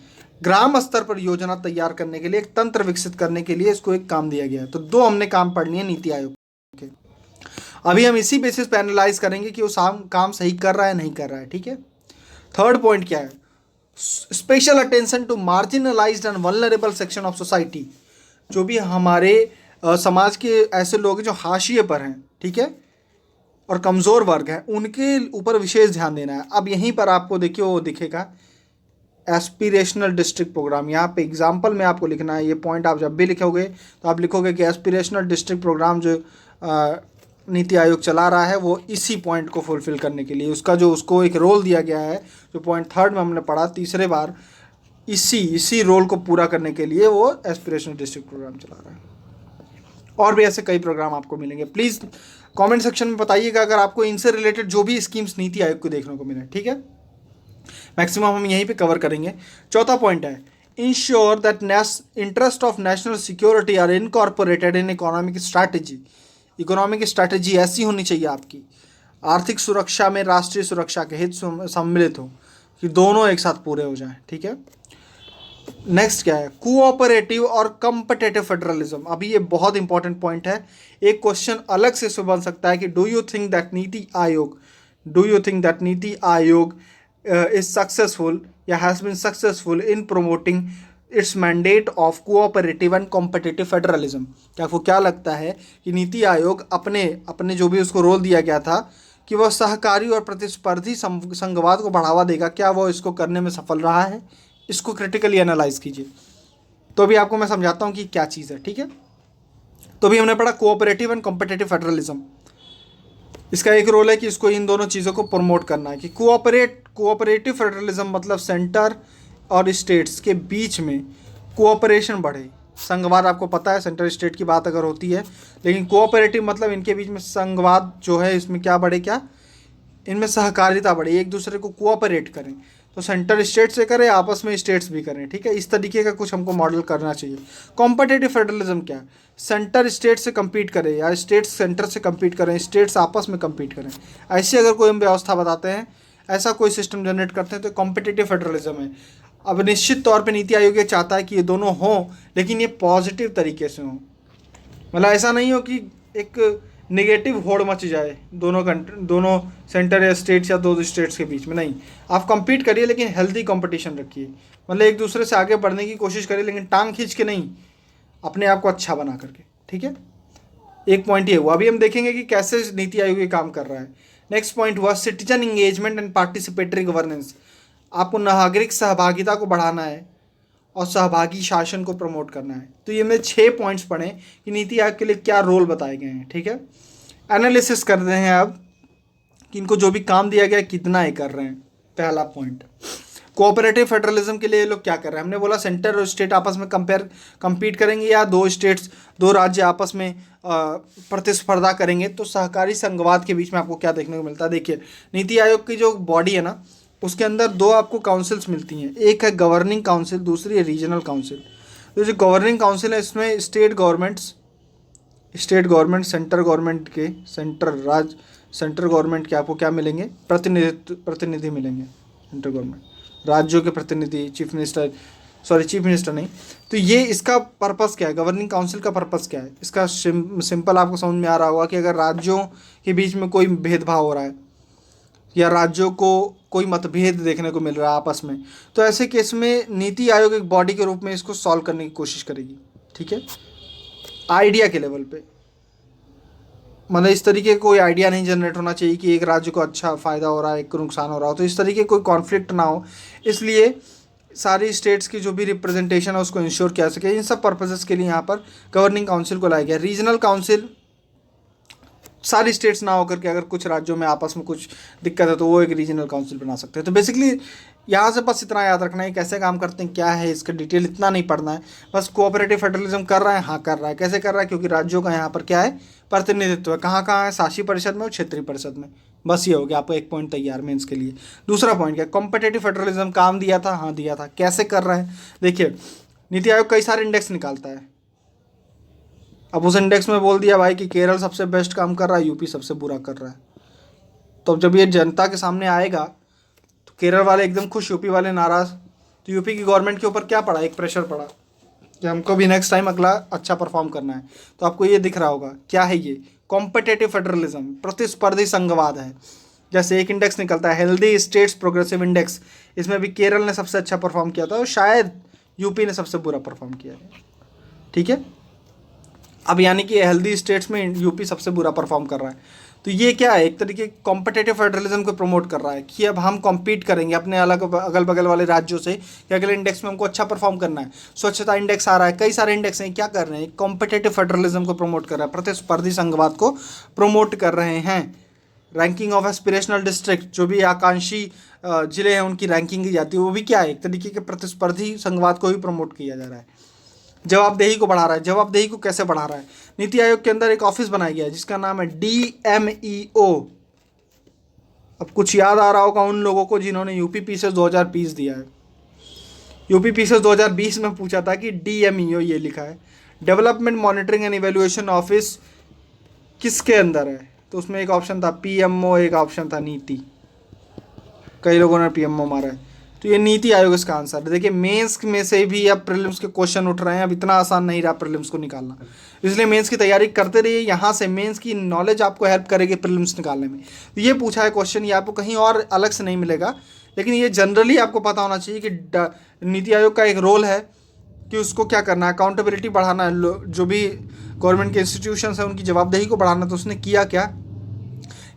ग्राम स्तर पर योजना तैयार करने के लिए, एक तंत्र विकसित करने के लिए इसको एक काम दिया गया है। तो 2 हमने काम पढ़ लिए नीति आयोग के। अभी हम इसी बेसिस पे एनालाइज करेंगे कि वो काम सही कर रहा है नहीं कर रहा है। ठीक है। थर्ड पॉइंट क्या है? Special attention to marginalised and vulnerable section of society. जो भी हमारे समाज के ऐसे लोग हैं जो हाशिए पर हैं, ठीक है, और कमज़ोर वर्ग हैं, उनके ऊपर विशेष ध्यान देना है। अब यहीं पर आपको देखिए वो दिखेगा एस्पिरेशनल डिस्ट्रिक्ट प्रोग्राम। यहाँ पे एग्जाम्पल में आपको लिखना है, ये पॉइंट आप जब भी लिखोगे तो आप लिखोगे कि एस्पिरेशनल डिस्ट्रिक्ट प्रोग्राम जो नीति आयोग चला रहा है वो इसी पॉइंट को फुलफिल करने के लिए, उसका जो उसको एक रोल दिया गया है, जो पॉइंट 3 में हमने पढ़ा तीसरे बार, इसी रोल को पूरा करने के लिए वो एस्पिरेशनल डिस्ट्रिक्ट प्रोग्राम चला रहा है। और भी ऐसे कई प्रोग्राम आपको मिलेंगे। प्लीज़ कमेंट सेक्शन में बताइएगा अगर आपको इनसे रिलेटेड जो भी स्कीम्स नीति आयोग को देखने को मिले। ठीक है, मैक्सिमम हम यहीं पे कवर करेंगे। चौथा पॉइंट है, ensure that interest of national security are incorporated in economic strategy. Economic strategy ऐसी होनी चाहिए आपकी, आर्थिक सुरक्षा में राष्ट्रीय सुरक्षा के हित सम्मिलित हो, कि दोनों एक साथ पूरे हो जाएं। ठीक है। नेक्स्ट क्या है? कोऑपरेटिव और कम्पिटिटिव फेडरलिज्म। अभी ये बहुत इंपॉर्टेंट पॉइंट है। एक क्वेश्चन अलग से बन सकता है कि do you think that NITI Aayog is successful या has been successful in promoting its mandate of cooperative and competitive federalism। क्या आपको क्या लगता है कि नीति आयोग अपने जो भी उसको रोल दिया गया था कि वह सहकारी और प्रतिस्पर्धी संघवाद को बढ़ावा देगा, क्या वो इसको करने में सफल रहा है? इसको क्रिटिकली एनालाइज कीजिए। तो अभी आपको मैं समझाता हूँ कि क्या चीज़ है। ठीक है। तो अभी हमने पढ़ा कोऑपरेटिव एंड कॉम्पिटिटिव फेडरलिज्म। इसका एक रोल है कि इसको इन दोनों चीज़ों को प्रमोट करना है कि कोऑपरेटिव फेडरलिज्म मतलब सेंटर और स्टेट्स के बीच में कोऑपरेशन बढ़े। संघवाद आपको पता है, सेंटर स्टेट की बात अगर होती है, लेकिन कोऑपरेटिव मतलब इनके बीच में संघवाद जो है, इसमें क्या बढ़े, क्या इनमें सहकारिता बढ़े, एक दूसरे को कोऑपरेट करें। तो सेंटर स्टेट से करें, आपस में स्टेट्स भी करें। ठीक है, इस तरीके का कुछ हमको मॉडल करना चाहिए। कॉम्पिटिटिव फेडरलिज्म क्या है? सेंटर स्टेट से कम्पीट करे या स्टेट्स सेंटर से कम्पीट करें, स्टेट्स आपस में कम्पीट करें। ऐसी अगर कोई हम व्यवस्था बताते हैं, ऐसा कोई सिस्टम जनरेट करते हैं, तो कॉम्पिटिटिव फेडरलिज्म है। अब निश्चित तौर पे नीति आयोग ये चाहता है कि ये दोनों हों, लेकिन ये पॉजिटिव तरीके से हों। मतलब ऐसा नहीं हो कि एक नेगेटिव होड़ मच जाए दोनों सेंटर या स्टेट्स या दो स्टेट्स के बीच में। नहीं, आप कम्पीट करिए लेकिन हेल्दी कंपटीशन रखिए, मतलब एक दूसरे से आगे बढ़ने की कोशिश करिए, लेकिन टांग खींच के नहीं, अपने आप को अच्छा बना करके। ठीक है, एक पॉइंट ये हुआ। अभी हम देखेंगे कि कैसे नीति आयोग ये काम कर रहा है। नेक्स्ट पॉइंट हुआ citizen engagement and participatory governance. आपको नागरिक सहभागिता को बढ़ाना है और सहभागी शासन को प्रमोट करना है। तो ये हमने 6 पॉइंट्स पढ़े कि नीति आयोग के लिए क्या रोल बताए गए हैं। ठीक है, एनालिसिस कर रहे हैं अब कि इनको जो भी काम दिया गया है कितना ये कर रहे हैं। पहला पॉइंट, कोऑपरेटिव फेडरलिज्म के लिए ये लोग क्या कर रहे हैं? हमने बोला सेंटर और स्टेट आपस में कम्पीट करेंगे या दो राज्य आपस में प्रतिस्पर्धा करेंगे। तो सहकारी संघवाद के बीच में आपको क्या देखने को मिलता है? देखिए, नीति आयोग की जो बॉडी है ना, उसके अंदर 2 आपको काउंसिल्स मिलती हैं। एक है गवर्निंग काउंसिल, दूसरी है रीजनल काउंसिल। तो जो गवर्निंग काउंसिल है, इसमें स्टेट गवर्नमेंट, सेंटर गवर्नमेंट के सेंटर गवर्नमेंट के आपको क्या मिलेंगे? प्रतिनिधि मिलेंगे। सेंटर गवर्नमेंट, राज्यों के प्रतिनिधि, चीफ मिनिस्टर नहीं। तो ये इसका पर्पस क्या है? गवर्निंग काउंसिल का पर्पस क्या है? इसका सिंपल आपको समझ में आ रहा होगा कि अगर राज्यों के बीच में कोई भेदभाव हो रहा है या राज्यों को कोई मतभेद देखने को मिल रहा है आपस में, तो ऐसे केस में नीति आयोग एक बॉडी के रूप में इसको सॉल्व करने की कोशिश करेगी। ठीक है, आइडिया के लेवल पे। मतलब इस तरीके का कोई आइडिया नहीं जनरेट होना चाहिए कि एक राज्य को अच्छा फ़ायदा हो रहा है, एक को नुकसान हो रहा हो, तो इस तरीके कोई कॉन्फ्लिक्ट ना हो, इसलिए सारी स्टेट्स की जो भी रिप्रेजेंटेशन है उसको इंश्योर किया सके। इन सब पर्पसेस के लिए यहाँ पर गवर्निंग काउंसिल को लाया गया। रीजनल काउंसिल सारी स्टेट्स ना होकर के अगर कुछ राज्यों में आपस में कुछ दिक्कत है तो वो एक रीजनल काउंसिल बना सकते हैं। तो बेसिकली यहाँ से बस इतना याद रखना है कैसे काम करते हैं, क्या है इसका डिटेल इतना नहीं पढ़ना है, बस कोऑपरेटिव फेडरलिज्म कर रहा है, हाँ कर रहा है। कैसे कर रहा है? क्योंकि राज्यों का यहाँ पर क्या है, प्रतिनिधित्व है। कहाँ कहाँ है? शासी परिषद में और क्षेत्रीय परिषद में। बस ये हो गया, आपको एक पॉइंट तैयार मेंस के लिए। दूसरा पॉइंट क्या? कॉम्पिटिटिव फेडरलिज्म काम दिया था, हाँ दिया था। कैसे कर रहा है? देखिए नीति आयोग कई सारे इंडेक्स निकालता है। अब उस इंडेक्स में बोल दिया भाई कि केरल सबसे बेस्ट काम कर रहा है, यूपी सबसे बुरा कर रहा है। तो अब जब ये जनता के सामने आएगा तो केरल वाले एकदम खुश, यूपी वाले नाराज़। तो यूपी की गवर्नमेंट के ऊपर क्या पड़ा? एक प्रेशर पड़ा कि हमको भी नेक्स्ट टाइम अगला अच्छा परफॉर्म करना है। तो आपको ये दिख रहा होगा क्या है ये? कॉम्पिटिटिव फेडरलिज्म, प्रतिस्पर्धी संघवाद है। जैसे एक इंडेक्स निकलता है हेल्दी स्टेट्स प्रोग्रेसिव इंडेक्स, इसमें भी केरल ने सबसे अच्छा परफॉर्म किया था और शायद यूपी ने सबसे बुरा परफॉर्म किया है। ठीक है, अब यानी कि हेल्दी स्टेट्स में यूपी सबसे बुरा परफॉर्म कर रहा है। तो ये क्या है? एक तरीके कॉम्पिटिटिव फेडरलिज्म को प्रमोट कर रहा है कि अब हम कॉम्पीट करेंगे अपने अगल बगल वाले राज्यों से कि अगले इंडेक्स में हमको अच्छा परफॉर्म करना है। स्वच्छता इंडेक्स आ रहा है, कई सारे इंडेक्स हैं, क्या कर रहे हैं? कॉम्पिटिटिव फेडरलिज्म को प्रमोट कर रहा है, प्रतिस्पर्धी संघवाद को प्रमोट कर रहे हैं। रैंकिंग ऑफ एस्पिरेशनल डिस्ट्रिक्ट, जो भी आकांक्षी जिले हैं उनकी रैंकिंग की जाती है, वो भी क्या है? एक तरीके के प्रतिस्पर्धी संघवाद को भी प्रमोट किया जा रहा है। जवाबदेही को बढ़ा रहा है। जवाबदेही को कैसे बढ़ा रहा है? नीति आयोग के अंदर एक ऑफिस बनाया गया है जिसका नाम है DMEO। अब कुछ याद आ रहा होगा उन लोगों को जिन्होंने यूपी पीसेस 2020 दिया है। यूपी पीसेस 2020 में पूछा था कि DMEO ये लिखा है, development monitoring and evaluation office किसके अंदर है? तो उसमें एक ऑप्शन था PMO, एक ऑप्शन था नीति। कई लोगों ने PMO मारा है, तो ये नीति आयोग इसका आंसर है। देखिए मेंस में से भी अब प्रीलिम्स के क्वेश्चन उठ रहे हैं, अब इतना आसान नहीं रहा प्रीलिम्स को निकालना, इसलिए मेंस की तैयारी करते रहिए। यहाँ से मेंस की नॉलेज आपको हेल्प करेगी प्रीलिम्स निकालने में। तो ये पूछा है क्वेश्चन, ये आपको कहीं और अलग से नहीं मिलेगा, लेकिन ये जनरली आपको पता होना चाहिए कि नीति आयोग का एक रोल है कि उसको क्या करना है, अकाउंटेबिलिटी बढ़ाना है, जो भी गवर्नमेंट के इंस्टीट्यूशंस हैं उनकी जवाबदेही को बढ़ाना। तो उसने किया क्या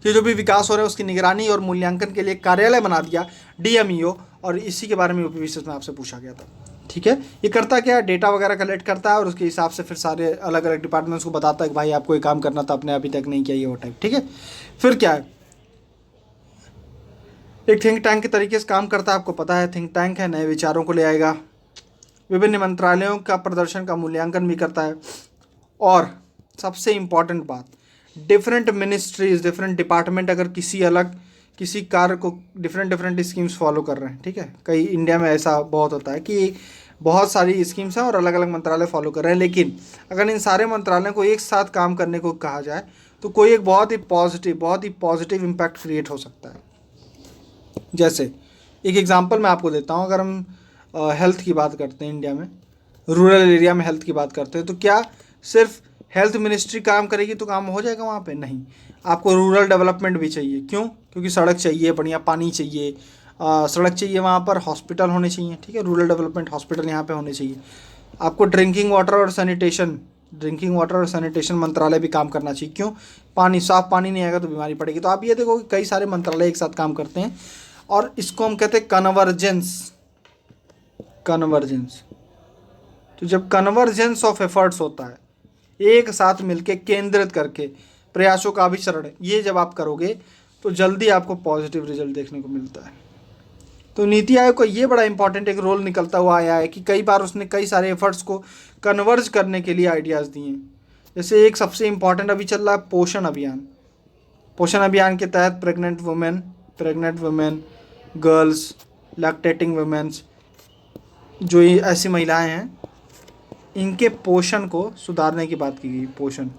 कि जो भी विकास हो रहा है उसकी निगरानी और मूल्यांकन के लिए कार्यालय बना दिया DMEO, और इसी के बारे में यूपी पीसेस में आपसे पूछा गया था। ठीक है, ये करता क्या है? डेटा वगैरह कलेक्ट करता है और उसके हिसाब से फिर सारे अलग अलग डिपार्टमेंट्स को बताता है कि भाई आपको ये काम करना था, आपने अभी तक नहीं किया, ये वो टाइप। ठीक है, फिर क्या है? एक थिंक टैंक के तरीके से काम करता है, आपको पता है थिंक टैंक है, नए विचारों को ले आएगा, विभिन्न मंत्रालयों का प्रदर्शन का मूल्यांकन भी करता है, और सबसे इम्पॉर्टेंट बात, डिफरेंट मिनिस्ट्रीज, डिफरेंट डिपार्टमेंट अगर किसी कार्य को डिफरेंट स्कीम्स फॉलो कर रहे हैं। ठीक है, कई इंडिया में ऐसा बहुत होता है कि बहुत सारी स्कीम्स हैं और अलग अलग मंत्रालय फॉलो कर रहे हैं, लेकिन अगर इन सारे मंत्रालयों को एक साथ काम करने को कहा जाए तो कोई एक बहुत ही पॉजिटिव इम्पैक्ट क्रिएट हो सकता है। जैसे एक एग्जांपल मैं आपको देता हूँ, अगर हम हेल्थ की बात करते हैं, इंडिया में रूरल एरिया में हेल्थ की बात करते हैं, तो क्या सिर्फ हेल्थ मिनिस्ट्री काम करेगी तो काम हो जाएगा वहाँ पे? नहीं, आपको रूरल डेवलपमेंट भी चाहिए। क्यों? क्योंकि सड़क चाहिए, बढ़िया पानी चाहिए, सड़क चाहिए, वहाँ पर हॉस्पिटल होने चाहिए। ठीक है, रूरल डेवलपमेंट हॉस्पिटल यहाँ पे होने चाहिए। आपको ड्रिंकिंग वाटर और सैनिटेशन मंत्रालय भी काम करना चाहिए। क्यों? पानी, साफ पानी नहीं आएगा तो बीमारी पड़ेगी। तो आप ये देखो कि कई सारे मंत्रालय एक साथ काम करते हैं, और इसको हम कहते हैं कन्वर्जेंस। तो जब कन्वर्जेंस ऑफ एफर्ट्स होता है, एक साथ मिलके केंद्रित करके प्रयासों का अभिसरण, ये जब आप करोगे तो जल्दी आपको पॉजिटिव रिजल्ट देखने को मिलता है। तो नीति आयोग का ये बड़ा इंपॉर्टेंट एक रोल निकलता हुआ आया है कि कई बार उसने कई सारे एफर्ट्स को कन्वर्ज करने के लिए आइडियाज़ दिए। जैसे एक सबसे इम्पॉर्टेंट अभी चल रहा है पोषण अभियान के तहत pregnant women, girls, lactating womens, जो ये ऐसी महिलाएं हैं, इनके पोषण को सुधारने की बात की गई। पोषण,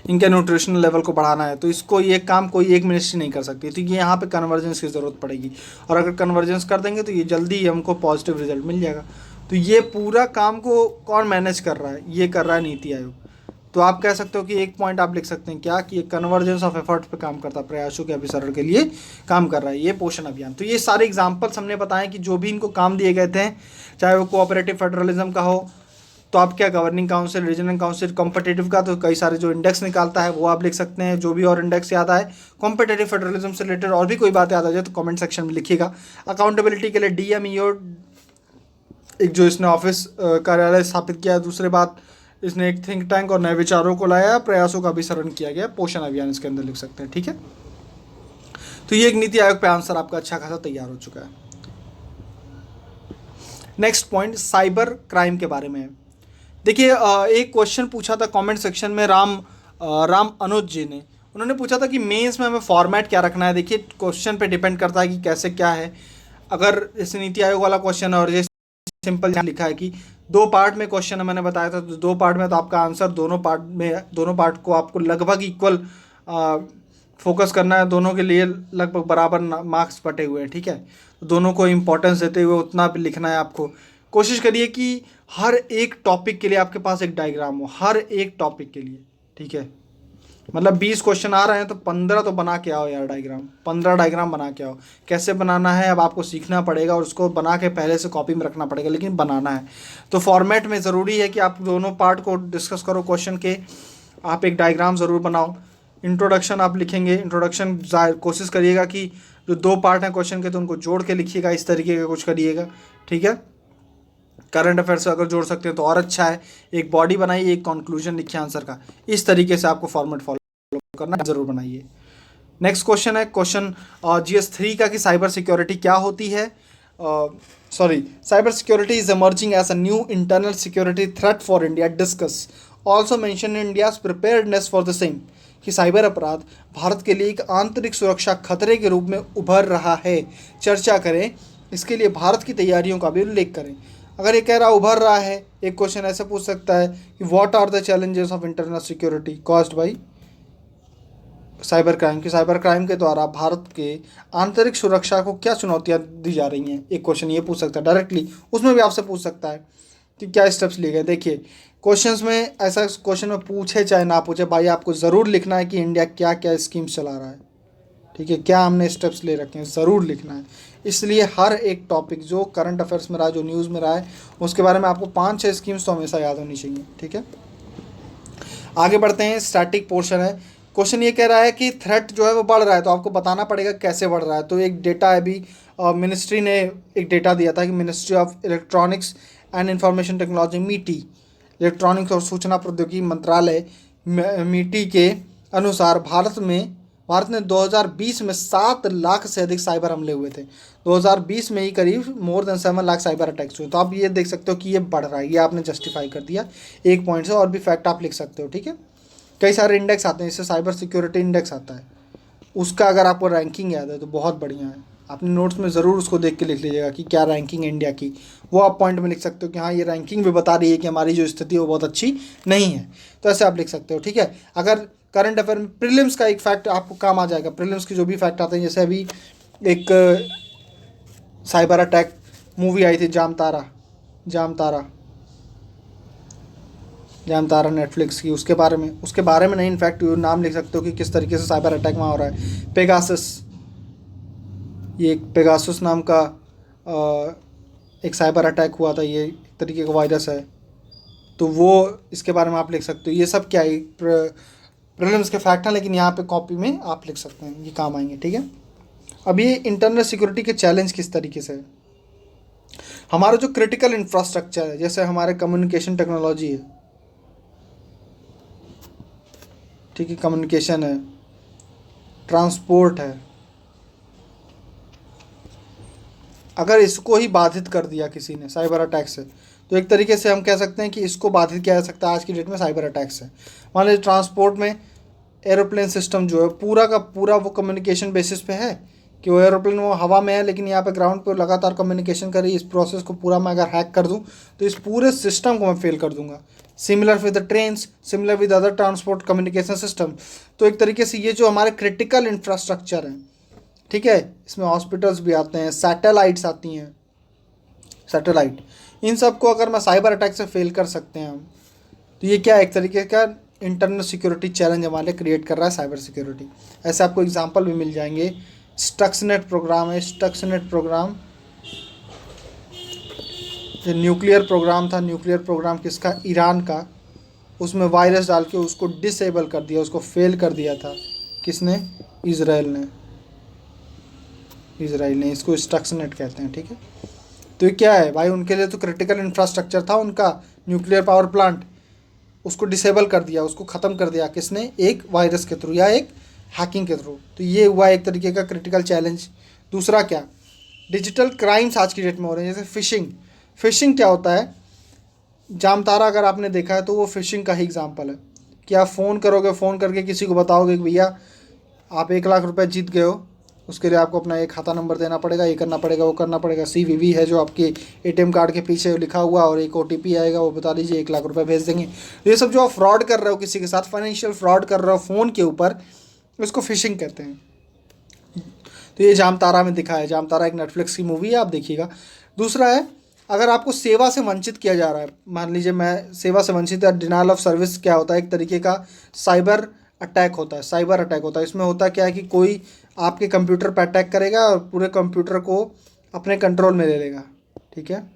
इनके न्यूट्रिशनल लेवल को बढ़ाना है, तो इसको ये काम कोई एक मिनिस्ट्री नहीं कर सकती। तो ये यहाँ पे कन्वर्जेंस की ज़रूरत पड़ेगी, और अगर कन्वर्जेंस कर देंगे तो ये जल्दी ही हमको पॉजिटिव रिजल्ट मिल जाएगा। तो ये पूरा काम को कौन मैनेज कर रहा है? ये कर रहा है नीति आयोग। तो आप कह सकते हो कि एक पॉइंट आप लिख सकते हैं क्या, कि ये कन्वर्जेंस ऑफ एफर्ट पे काम करता है, प्रयासों के अभिसरण के लिए काम कर रहा है ये पोषण अभियान। तो ये सारे एग्जाम्पल्स हमने बताए कि जो भी इनको काम दिए गए थे, चाहे वो कोऑपरेटिव फेडरलिज्म का हो, तो आप क्या governing council, regional council, competitive का तो कई सारे जो इंडेक्स निकालता है वो आप लिख सकते हैं। जो भी और इंडेक्स याद आए कॉम्पिटेटिव फेडरलिज्म से रिलेटेड और भी कोई बात याद आ जाए तो कमेंट सेक्शन में लिखिएगा। अकाउंटेबिलिटी के लिए DMEO एक जो इसने ऑफिस कार्यालय स्थापित किया। दूसरी बात, इसने एक थिंक टैंक और नए विचारों को लाया, प्रयासों का अभिसरण किया गया। पोषण अभियान इसके अंदर लिख सकते हैं, ठीक है। तो ये एक नीति आयोग पे आंसर आपका अच्छा खासा तैयार हो चुका है। नेक्स्ट पॉइंट साइबर क्राइम के बारे में है। देखिए एक क्वेश्चन पूछा था कमेंट सेक्शन में राम अनुज जी ने, उन्होंने पूछा था कि मेंस में हमें फॉर्मेट क्या रखना है। देखिए क्वेश्चन पे डिपेंड करता है कि कैसे क्या है। अगर इस नीति आयोग वाला क्वेश्चन है और ये सिंपल लिखा है कि 2 पार्ट में क्वेश्चन है, मैंने बताया था, तो 2 पार्ट में तो आपका आंसर दोनों पार्ट को आपको लगभग इक्वल फोकस करना है। दोनों के लिए लगभग बराबर मार्क्स बटे हुए हैं, ठीक है। तो दोनों को इम्पोर्टेंस देते हुए उतना भी लिखना है आपको। कोशिश करिए कि हर एक टॉपिक के लिए आपके पास एक डायग्राम हो, हर एक टॉपिक के लिए, ठीक है। मतलब 20 क्वेश्चन आ रहे हैं तो 15 तो बना के आओ यार डायग्राम, 15 डायग्राम बना के आओ। कैसे बनाना है अब आपको सीखना पड़ेगा और उसको बना के पहले से कॉपी में रखना पड़ेगा, लेकिन बनाना है। तो फॉर्मेट में ज़रूरी है कि आप दोनों पार्ट को डिस्कस करो क्वेश्चन के, आप एक डायग्राम ज़रूर बनाओ। इंट्रोडक्शन आप लिखेंगे, इंट्रोडक्शन कोशिश करिएगा कि जो 2 पार्ट हैं क्वेश्चन के तो उनको जोड़ के लिखिएगा, इस तरीके का कुछ करिएगा, ठीक है। करंट अफेयर से अगर जोड़ सकते हैं तो और अच्छा है। एक बॉडी बनाइए, एक कंक्लूजन लिखिए आंसर का। इस तरीके से आपको फॉर्मेट फॉलो करना है, जरूर बनाइए। नेक्स्ट क्वेश्चन है क्वेश्चन GS 3 का कि साइबर सिक्योरिटी क्या होती है। Cyber security is emerging as a new internal security threat for India. Discuss also mention India's preparedness for the same. कि साइबर अपराध भारत के लिए एक आंतरिक सुरक्षा खतरे के रूप में उभर रहा है। चर्चा करें, इसके लिए भारत की तैयारियों का भी उल्लेख करें। अगर ये कह रहा उभर रहा है, एक क्वेश्चन ऐसे पूछ सकता है कि what are the challenges of internal security caused by cyber crime. कि साइबर क्राइम के द्वारा भारत के आंतरिक सुरक्षा को क्या चुनौतियां दी जा रही हैं। एक क्वेश्चन ये पूछ सकता है डायरेक्टली, उसमें भी आपसे पूछ सकता है कि क्या स्टेप्स लिए गए। देखिए क्वेश्चंस में ऐसा क्वेश्चन में पूछे चाहे ना पूछे, भाई आपको ज़रूर लिखना है कि इंडिया क्या क्या स्कीम्स चला रहा है, ठीक है, क्या हमने स्टेप्स ले रखे हैं, ज़रूर लिखना है। इसलिए हर एक टॉपिक जो करंट अफेयर्स में रहा है, जो न्यूज़ में रहा है, उसके बारे में आपको 5-6 स्कीम्स तो हमेशा याद होनी चाहिए, ठीक है। आगे बढ़ते हैं, स्टैटिक पोर्शन है। क्वेश्चन ये कह रहा है कि थ्रेट जो है वो बढ़ रहा है, तो आपको बताना पड़ेगा कैसे बढ़ रहा है। तो एक डेटा है, अभी मिनिस्ट्री ने एक डेटा दिया था कि ministry of electronics and information technology मीटी, इलेक्ट्रॉनिक्स और सूचना प्रौद्योगिकी मंत्रालय मीटी के अनुसार भारत ने 2020 में 7 लाख से अधिक साइबर हमले हुए थे। 2020 में ही करीब more than 7 lakh cyber attacks हुए। तो आप ये देख सकते हो कि ये बढ़ रहा है, ये आपने जस्टिफाई कर दिया एक पॉइंट से। और भी फैक्ट आप लिख सकते हो, ठीक है। कई सारे इंडेक्स आते हैं, इससे साइबर सिक्योरिटी इंडेक्स आता है, उसका अगर आपको रैंकिंग याद है तो बहुत बढ़िया है। अपने नोट्स में ज़रूर उसको देख के लिख लीजिएगा कि क्या रैंकिंग है इंडिया की, वो आप पॉइंट में लिख सकते हो कि हाँ ये रैंकिंग भी बता रही है कि हमारी जो स्थिति है वो बहुत अच्छी नहीं है। तो ऐसे आप लिख सकते हो, ठीक है। अगर करंट अफेयर में प्रीलिम्स का एक फैक्ट आपको काम आ जाएगा, प्रीलिम्स की जो भी फैक्ट आते हैं, जैसे अभी एक साइबर अटैक मूवी आई थी जाम तारा नेटफ्लिक्स की, उसके बारे में नहीं, इनफैक्ट नाम लिख सकते हो कि किस तरीके से साइबर अटैक वहाँ हो रहा है। पेगासस, ये एक पेगासस नाम का एक साइबर अटैक हुआ था, ये एक तरीके का वायरस है, तो वो इसके बारे में आप लिख सकते हो। ये सब क्या है, प्रीलिम्स के फैक्ट हैं, लेकिन यहाँ पे कॉपी में आप लिख सकते हैं, ये काम आएंगे, ठीक है। अब ये इंटरनल सिक्योरिटी के चैलेंज किस तरीके से है। हमारा जो क्रिटिकल इंफ्रास्ट्रक्चर है, जैसे हमारे कम्युनिकेशन टेक्नोलॉजी है, ठीक है, कम्युनिकेशन है, ट्रांसपोर्ट है, अगर इसको ही बाधित कर दिया किसी ने साइबर अटैक से, तो एक तरीके से हम कह सकते हैं कि इसको बाधित किया जा सकता है आज की डेट में साइबर अटैक से। मान लीजिए ट्रांसपोर्ट में एरोप्लेन सिस्टम जो है पूरा का पूरा वो कम्युनिकेशन बेसिस पे है कि वो एरोप्लेन वो हवा में है, लेकिन यहाँ पे ग्राउंड पे लगातार कम्युनिकेशन कर रही है। इस प्रोसेस को पूरा मैं अगर हैक कर दूँ तो इस पूरे सिस्टम को मैं फेल कर दूंगा। Similar with the trains, similar with other transport communication system. तो एक तरीके से ये जो हमारे क्रिटिकल इंफ्रास्ट्रक्चर हैं, ठीक है, इसमें हॉस्पिटल्स भी आते हैं, सैटेलाइट्स आती हैं, सैटेलाइट, इन सब को अगर मैं साइबर अटैक से फेल कर सकते हैं हम, तो ये क्या एक तरीके का इंटरनल सिक्योरिटी चैलेंज हमारे लिए क्रिएट कर रहा है साइबर सिक्योरिटी। ऐसे आपको एग्जांपल भी मिल जाएंगे। स्टक्सनेट प्रोग्राम है, स्टक्सनेट प्रोग्राम जो न्यूक्लियर प्रोग्राम था, न्यूक्लियर प्रोग्राम किसका? ईरान का। उसमें वायरस डाल के उसको डिसेबल कर दिया, उसको फेल कर दिया था। किसने? इजराइल ने। इजराइल ने। इसको स्टक्सनेट कहते हैं, ठीक है। तो ये क्या है भाई? उनके लिए तो क्रिटिकल इंफ्रास्ट्रक्चर था उनका, न्यूक्लियर पावर प्लांट, उसको डिसेबल कर दिया, उसको ख़त्म कर दिया। किसने? एक वायरस के थ्रू या एक हैकिंग के थ्रू। तो ये हुआ एक तरीके का क्रिटिकल चैलेंज। दूसरा क्या? डिजिटल क्राइम्स आज की डेट में हो रहे हैं, जैसे फ़िशिंग। फ़िशिंग क्या होता है? जामतारा अगर आपने देखा है तो वो फ़िशिंग का ही एग्जाम्पल है कि आप फ़ोन करोगे, फ़ोन करके किसी को बताओगे कि भैया आप 1 लाख रुपए जीत गए हो, उसके लिए आपको अपना एक खाता नंबर देना पड़ेगा, ये करना पड़ेगा, वो करना पड़ेगा। CVV है जो आपके ATM कार्ड के पीछे लिखा हुआ, और एक OTP आएगा, वो बता दीजिए, 1 लाख रुपए भेज देंगे। तो ये सब जो आप फ्रॉड कर रहे हो किसी के साथ, फाइनेंशियल फ्रॉड कर रहे हो फ़ोन के ऊपर, उसको फ़िशिंग कहते हैं। तो ये जामतारा में दिखा है। जामतारा एक नेटफ्लिक्स की मूवी है, आप देखिएगा। दूसरा है, अगर आपको सेवा से वंचित किया जा रहा है, मान लीजिए मैं सेवा से वंचित, या डिनाइल ऑफ सर्विस क्या होता है? एक तरीके का साइबर अटैक होता है। साइबर अटैक होता है, इसमें होता क्या है कि कोई आपके कंप्यूटर पर अटैक करेगा और पूरे कंप्यूटर को अपने कंट्रोल में ले लेगा, ठीक है।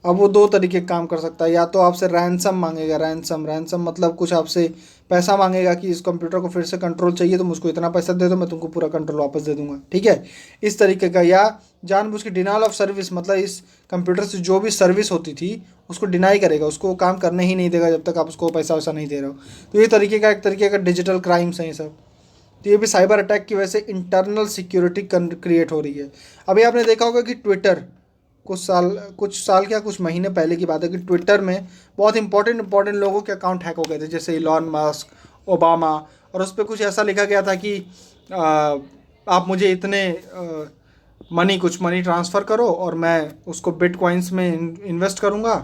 अब वो 2 तरीके का काम कर सकता है, या तो आपसे रैंसम मांगेगा। रैंसम मतलब कुछ आपसे पैसा मांगेगा कि इस कंप्यूटर को फिर से कंट्रोल चाहिए, तो मुझको इतना पैसा दे दो, मैं तुमको पूरा कंट्रोल वापस दे दूंगा, ठीक है, इस तरीके का। या जानबूझ के डिनाइल ऑफ सर्विस, मतलब इस कंप्यूटर से जो भी सर्विस होती थी उसको डिनाई करेगा, उसको काम करने ही नहीं देगा जब तक आप उसको पैसा वैसा नहीं दे रहे हो। तो ये तरीके का एक तरीके का डिजिटल क्राइम्स हैं ये सब। तो ये भी साइबर अटैक की वजह से इंटरनल सिक्योरिटी क्रिएट हो रही है। अभी आपने देखा होगा कि ट्विटर, कुछ महीने पहले की बात है कि ट्विटर में बहुत इंपॉर्टेंट लोगों के अकाउंट हैक हो गए थे, जैसे इलॉन मस्क, ओबामा। और उस पर कुछ ऐसा लिखा गया था कि आप मुझे इतने कुछ मनी ट्रांसफ़र करो और मैं उसको बिटकॉइंस में इन्वेस्ट करूँगा,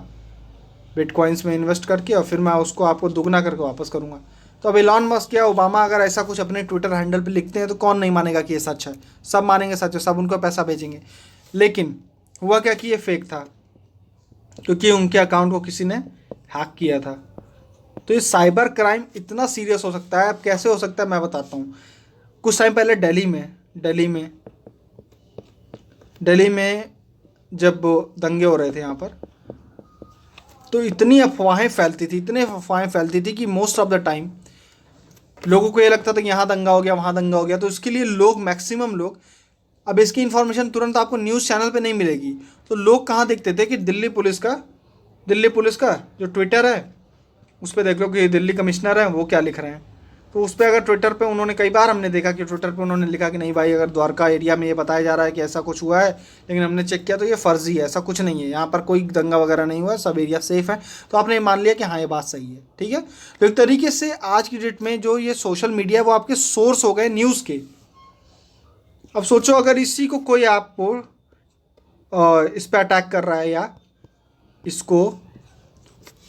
बिटकॉइंस में इन्वेस्ट करके, और फिर मैं उसको आपको दुगना करके वापस करूँगा। तो अब इलॉन मस्क या ओबामा अगर ऐसा कुछ अपने ट्विटर हैंडल पे लिखते हैं तो कौन नहीं मानेगा कि ये सच है? सब मानेंगे सच है, सब उनको पैसा भेजेंगे। लेकिन हुआ क्या कि ये फेक था, क्योंकि उनके अकाउंट को किसी ने हैक किया था। तो ये साइबर क्राइम इतना सीरियस हो सकता है। अब कैसे हो सकता है मैं बताता हूँ। कुछ टाइम पहले दिल्ली में जब दंगे हो रहे थे यहाँ पर, तो इतनी अफवाहें फैलती थी कि मोस्ट ऑफ द टाइम लोगों को ये लगता था कि यहाँ दंगा हो गया, वहाँ दंगा हो गया। तो इसके लिए मैक्सिमम लोग, अब इसकी इन्फॉर्मेशन तुरंत आपको न्यूज़ चैनल पे नहीं मिलेगी, तो लोग कहाँ देखते थे कि दिल्ली पुलिस का जो ट्विटर है उस पर देख लो कि दिल्ली कमिश्नर है वो क्या लिख रहे हैं। तो उस पर अगर ट्विटर पे उन्होंने, कई बार हमने देखा कि ट्विटर पे उन्होंने लिखा कि नहीं भाई, अगर द्वारका एरिया में ये बताया जा रहा है कि ऐसा कुछ हुआ है, लेकिन हमने चेक किया तो ये फर्जी है, ऐसा कुछ नहीं है, यहाँ पर कोई दंगा वगैरह नहीं हुआ है, सब एरिया सेफ है। तो आपने मान लिया कि हाँ ये बात सही है, ठीक है। तो एक तरीके से आज की डेट में जो ये सोशल मीडिया वो आपके सोर्स हो गए न्यूज़ के। अब सोचो अगर इसी को कोई आपको इस पर अटैक कर रहा है, या इसको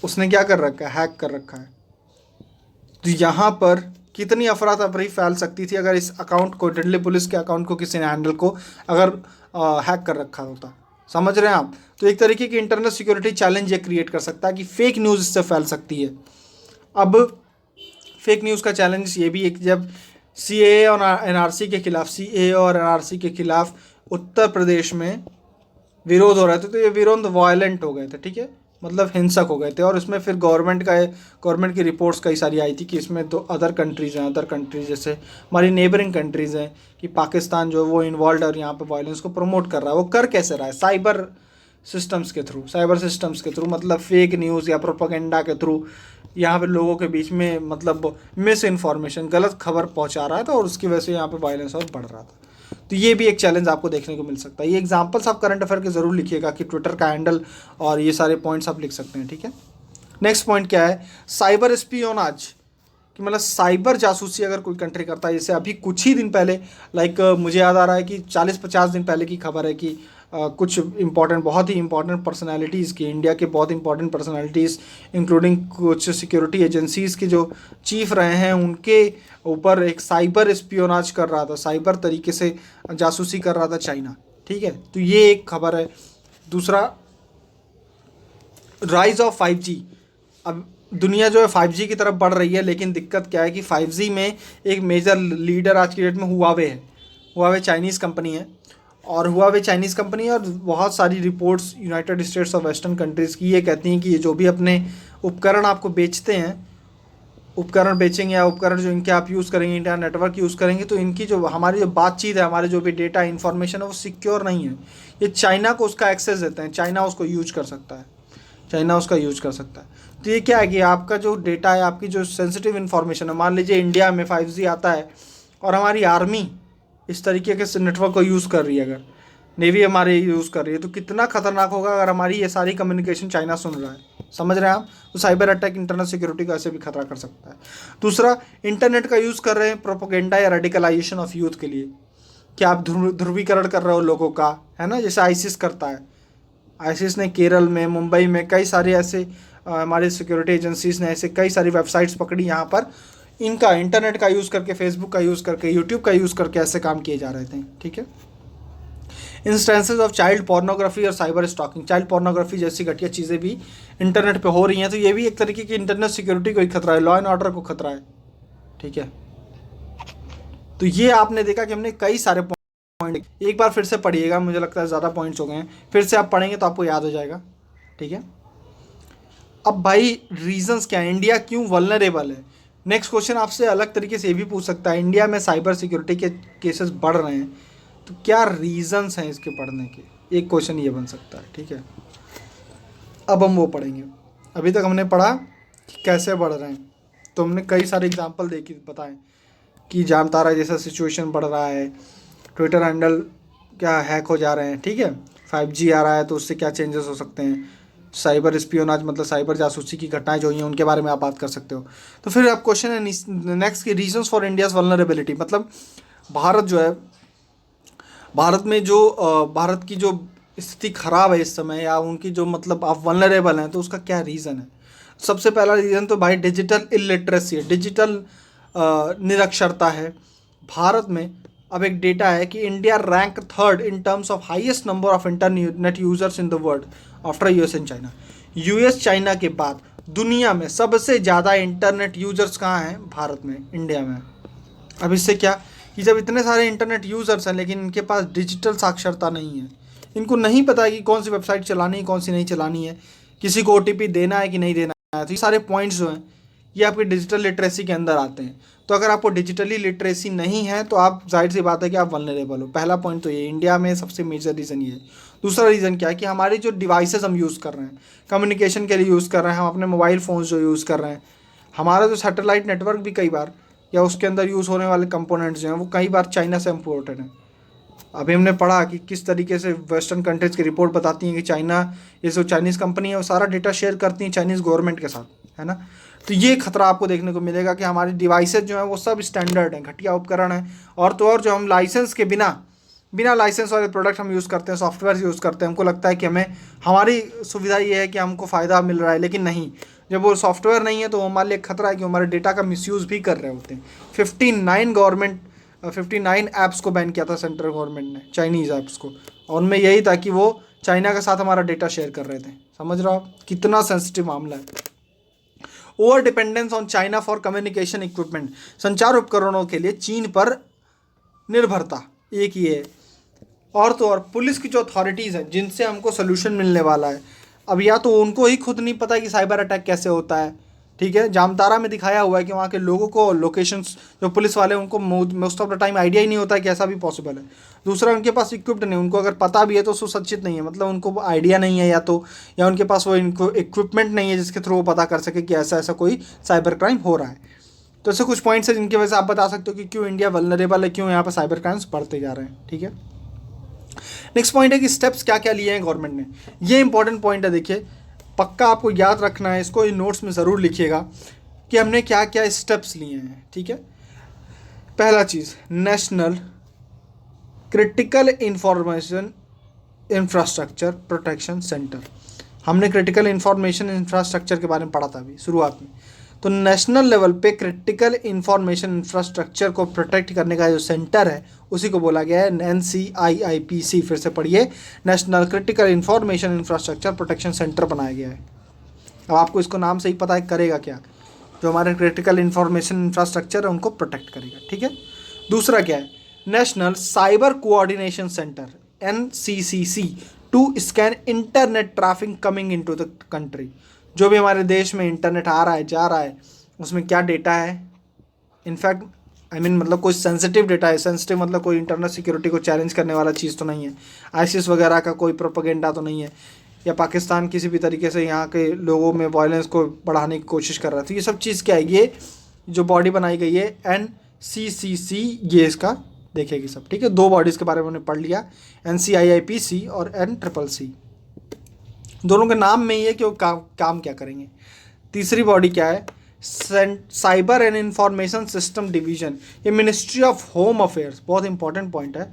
उसने क्या कर रखा है, हैक कर रखा है, तो यहाँ पर कितनी अफरा तफरी फैल सकती थी अगर इस अकाउंट को, दिल्ली पुलिस के अकाउंट को किसी ने हैंडल को अगर हैक कर रखा होता। समझ रहे हैं आप? तो एक तरीके की इंटरनल सिक्योरिटी चैलेंज ये क्रिएट कर सकता है कि फेक न्यूज़ इससे फैल सकती है। अब फेक न्यूज़ का चैलेंज ये भी एक, जब CAA और NRC के खिलाफ उत्तर प्रदेश में विरोध हो रहे थे, तो ये विरोध वायलेंट हो गए थे, ठीक है, मतलब हिंसक हो गए थे। और इसमें फिर गवर्नमेंट की रिपोर्ट्स कई सारी आई थी कि इसमें तो अदर कंट्रीज़ जैसे हमारी नेबरिंग कंट्रीज़ हैं, कि पाकिस्तान जो वो इन्वॉल्व और यहाँ पे वायलेंस को प्रमोट कर रहा है। वो कर कैसे रहा है? साइबर सिस्टम्स के थ्रू, मतलब फेक न्यूज़ या प्रोपेगेंडा के थ्रू यहाँ पे लोगों के बीच में मतलब मिस इन्फॉर्मेशन, गलत खबर पहुँचा रहा था, और उसकी वजह से यहाँ पे वायलेंस और बढ़ रहा था। तो ये भी एक चैलेंज आपको देखने को मिल सकता है। ये एग्जांपल्स आप करंट अफेयर के ज़रूर लिखिएगा कि ट्विटर का हैंडल, और ये सारे पॉइंट्स आप लिख सकते हैं, ठीक है। नेक्स्ट पॉइंट क्या है? साइबर स्पियोनाज, कि मतलब साइबर जासूसी अगर कोई कंट्री करता है। जैसे अभी कुछ ही दिन पहले, मुझे याद आ रहा है कि 40-50 दिन पहले की खबर है कि कुछ बहुत ही इंपॉर्टेंट पर्सनालिटीज़ की, इंडिया के बहुत इंपॉर्टेंट पर्सनालिटीज़ इंक्लूडिंग कुछ सिक्योरिटी एजेंसीज़ के जो चीफ रहे हैं, उनके ऊपर एक साइबर स्पियोनाज कर रहा था, साइबर तरीके से जासूसी कर रहा था चाइना, ठीक है। तो ये एक खबर है। दूसरा, राइज ऑफ 5G। अब दुनिया जो है 5G की तरफ बढ़ रही है, लेकिन दिक्कत क्या है कि 5G में एक मेजर लीडर आज की डेट में हुआवे है। हुआवे चाइनीज़ कंपनी है, और हुआवे चाइनीज़ कंपनी है, और बहुत सारी रिपोर्ट्स यूनाइटेड स्टेट्स और वेस्टर्न कंट्रीज़ की ये कहती हैं कि ये जो भी अपने उपकरण आपको बेचते हैं, उपकरण बेचेंगे या उपकरण जो इनके आप यूज़ करेंगे, इंटरनेट नेटवर्क यूज़ करेंगे, तो इनकी जो हमारी जो बातचीत है, हमारे जो भी डेटा इन्फॉर्मेशन है वो सिक्योर नहीं है। ये चाइना को उसका एक्सेस देते हैं, चाइना उसको यूज कर सकता है, चाइना उसका यूज कर सकता है। तो ये क्या है कि आपका जो डेटा है, आपकी जो सेंसिटिव इन्फॉर्मेशन है, मान लीजिए इंडिया में 5G आता है और हमारी आर्मी इस तरीके के नेटवर्क को यूज़ कर रही है, अगर नेवी हमारे यूज़ कर रही है, तो कितना खतरनाक होगा अगर हमारी ये सारी कम्युनिकेशन चाइना सुन रहा है। समझ रहे हैं आप? तो साइबर अटैक इंटरनेट सिक्योरिटी को ऐसे भी खतरा कर सकता है। दूसरा, इंटरनेट का यूज़ कर रहे हैं प्रोपोगेंडा या रेडिकलाइजेशन ऑफ यूथ के लिए, कि आप ध्रुवीकरण कर रहे हो लोगों का, है ना, जैसे आईसिस करता है। आईसिस ने केरल में, मुंबई में कई सारे ऐसे हमारे सिक्योरिटी एजेंसीज ने ऐसे कई सारी वेबसाइट्स पकड़ी, यहाँ पर इनका इंटरनेट का यूज़ करके, फेसबुक का यूज़ करके, यूट्यूब का यूज़ करके ऐसे काम किए जा रहे थे। ठीक है। इंस्टेंसेस ऑफ चाइल्ड पोर्नोग्राफी और साइबर स्टॉकिंग, चाइल्ड पोर्नोग्राफी जैसी घटिया चीज़ें भी इंटरनेट पे हो रही हैं, तो ये भी एक तरीके की इंटरनेट सिक्योरिटी को ही खतरा है, लॉ एंड ऑर्डर को खतरा है। ठीक है। तो ये आपने देखा कि हमने कई सारे पॉइंट, एक बार फिर से पढ़िएगा, मुझे लगता है ज़्यादा पॉइंट्स हो गए हैं, फिर से आप पढ़ेंगे तो आपको याद हो जाएगा। ठीक है। अब भाई रीजंस क्या है, इंडिया क्यों वल्नरेबल है? नेक्स्ट क्वेश्चन आपसे अलग तरीके से ये भी पूछ सकता है, इंडिया में साइबर सिक्योरिटी के केसेस बढ़ रहे हैं, तो क्या रीजंस हैं इसके बढ़ने के? एक क्वेश्चन ये बन सकता है। ठीक है। अब हम वो पढ़ेंगे। अभी तक हमने पढ़ा कि कैसे बढ़ रहे हैं, तो हमने कई सारे एग्जाम्पल देखी, बताएं कि जामतारा जैसा सिचुएशन बढ़ रहा है, ट्विटर हैंडल क्या हैक हो जा रहे हैं। ठीक है। 5G आ रहा है तो उससे क्या चेंजेस हो सकते हैं, साइबर स्पियोनाज मतलब साइबर जासूसी की घटनाएं जो हुई हैं उनके बारे में आप बात कर सकते हो। तो फिर आप क्वेश्चन है नेक्स्ट की, रीजंस फॉर इंडियाज़ वल्नरेबिलिटी, मतलब भारत जो है, भारत में जो भारत की जो स्थिति खराब है इस समय, या उनकी जो मतलब आप वल्नरेबल हैं, तो उसका क्या रीज़न है? सबसे पहला रीज़न तो भाई डिजिटल इलिटरेसी है, डिजिटल निरक्षरता है। भारत में अब एक डेटा है कि India rank 3rd in terms of highest number of internet users in the world after US and China. US China के बाद दुनिया में सबसे ज़्यादा इंटरनेट यूजर्स कहाँ हैं? भारत में, इंडिया में। अब इससे क्या कि जब इतने सारे इंटरनेट यूजर्स हैं लेकिन इनके पास डिजिटल साक्षरता नहीं है, इनको नहीं पता है कि कौन सी वेबसाइट चलानी है, कौन सी नहीं चलानी है, किसी को OTP देना है कि नहीं देना है, तो ये सारे पॉइंट्स जो हैं ये आपकी डिजिटल लिटरेसी के अंदर आते हैं। तो अगर आपको डिजिटली लिटरेसी नहीं है तो आप, जाहिर सी बात है कि आप वल्नरेबल हो। पहला पॉइंट तो ये, इंडिया में सबसे मेजर रीज़न ये है। दूसरा रीज़न क्या है कि हमारी जो डिवाइसेस हम यूज़ कर रहे हैं, कम्युनिकेशन के लिए यूज़ कर रहे हैं, हम अपने मोबाइल फ़ोन्स जो यूज़ कर रहे हैं, हमारा जो सैटेलाइट नेटवर्क भी कई बार, या उसके अंदर यूज़ होने वाले कंपोनेंट्स जो हैं वो कई बार चाइना से इम्पोर्टेड हैं। अभी हमने पढ़ा कि किस तरीके से वेस्टर्न कंट्रीज़ की रिपोर्ट बताती हैं कि चाइना, ये जो चाइनीज़ कंपनी है वो सारा डेटा शेयर करती हैं चाइनीज़ गवर्नमेंट के साथ, है ना। तो ये खतरा आपको देखने को मिलेगा कि हमारी डिवाइसेज जो हैं वो सब स्टैंडर्ड हैं, घटिया उपकरण हैं, और तो और जो हम लाइसेंस के बिना लाइसेंस वाले प्रोडक्ट हम यूज़ करते हैं, सॉफ्टवेयर यूज़ करते हैं, हमको लगता है कि हमें, हमारी सुविधा ये है कि हमको फ़ायदा मिल रहा है, लेकिन नहीं, जब वो सॉफ्टवेयर नहीं है तो हमारे लिए खतरा है कि हमारे डेटा का मिसयूज़ भी कर रहे होते हैं। 59 ऐप्स को बैन किया था सेंट्रल गवर्नमेंट ने, चाइनीज़ ऐप्स को, और उनमें यही था कि वो चाइना के साथ हमारा डेटा शेयर कर रहे थे। समझ रहे हो आप कितना सेंसिटिव मामला है। Over dependence on China for communication equipment, संचार उपकरणों के लिए चीन पर निर्भरता, एक ये है। और तो और पुलिस की जो अथॉरिटीज़ हैं जिनसे हमको सोल्यूशन मिलने वाला है, अब या तो उनको ही खुद नहीं पता कि साइबर अटैक कैसे होता है। ठीक है। जामतारा में दिखाया हुआ है कि वहाँ के लोगों को लोकेशंस, जो पुलिस वाले, उनको most of the time idea ही नहीं होता है कि ऐसा भी पॉसिबल है। दूसरा, उनके पास इक्विप्ड नहीं, उनको अगर पता भी है तो सुसज्जित नहीं है, मतलब उनको आइडिया नहीं है, या उनके पास वो इनको इक्विपमेंट नहीं है जिसके थ्रू वो पता कर सके कि ऐसा कोई साइबर क्राइम हो रहा है। तो ऐसे कुछ पॉइंट्स हैं जिनकी वजह से आप बता सकते हो कि क्यों इंडिया वल्नरेबल है, क्यों यहाँ पर साइबर क्राइम्स बढ़ते जा रहे हैं। ठीक है। नेक्स्ट पॉइंट है कि स्टेप्स क्या क्या लिए हैं गवर्नमेंट ने। ये इंपॉर्टेंट पॉइंट है, देखिए पक्का आपको याद रखना है, इसको नोट्स में ज़रूर लिखिएगा कि हमने क्या क्या स्टेप्स लिए हैं। ठीक है। पहला चीज़, national critical information infrastructure protection centre. हमने क्रिटिकल इंफॉर्मेशन इंफ्रास्ट्रक्चर के बारे में पढ़ा था अभी शुरुआत में। तो नेशनल लेवल पे क्रिटिकल इंफॉर्मेशन इंफ्रास्ट्रक्चर को प्रोटेक्ट करने का जो सेंटर है उसी को बोला गया है NCIIPC। फिर से पढ़िए, national critical information infrastructure protection centre बनाया गया है। अब आपको इसको नाम से ही पता है करेगा क्या, जो हमारे क्रिटिकल इंफॉर्मेशन इंफ्रास्ट्रक्चर है उनको प्रोटेक्ट करेगा। ठीक है। दूसरा क्या है, national cyber coordination centre. NCCC to scan internet traffic coming into the country. जो भी हमारे देश में इंटरनेट आ रहा है जा रहा है उसमें क्या डेटा है, इनफैक्ट मतलब कोई सेंसिटिव डेटा है। सेंसिटिव मतलब कोई इंटरनेट सिक्योरिटी को चैलेंज करने वाला चीज़ तो नहीं है, आईसिस वगैरह का कोई प्रोपेगेंडा तो नहीं है, या पाकिस्तान किसी भी तरीके से यहाँ के लोगों में वायलेंस को बढ़ाने की कोशिश कर रहा है। तो ये सब चीज़ क्या है, ये जो बॉडी बनाई गई है NCCC, ये इसका देखेगी सब। ठीक है, 2 बॉडीज़ के बारे में हमने पढ़ लिया, NCIIPC और NCCC। दोनों के नाम में ही है कि वो काम क्या करेंगे। तीसरी बॉडी क्या है, cyber and information system division. ये मिनिस्ट्री ऑफ होम अफेयर्स, बहुत इंपॉर्टेंट पॉइंट है।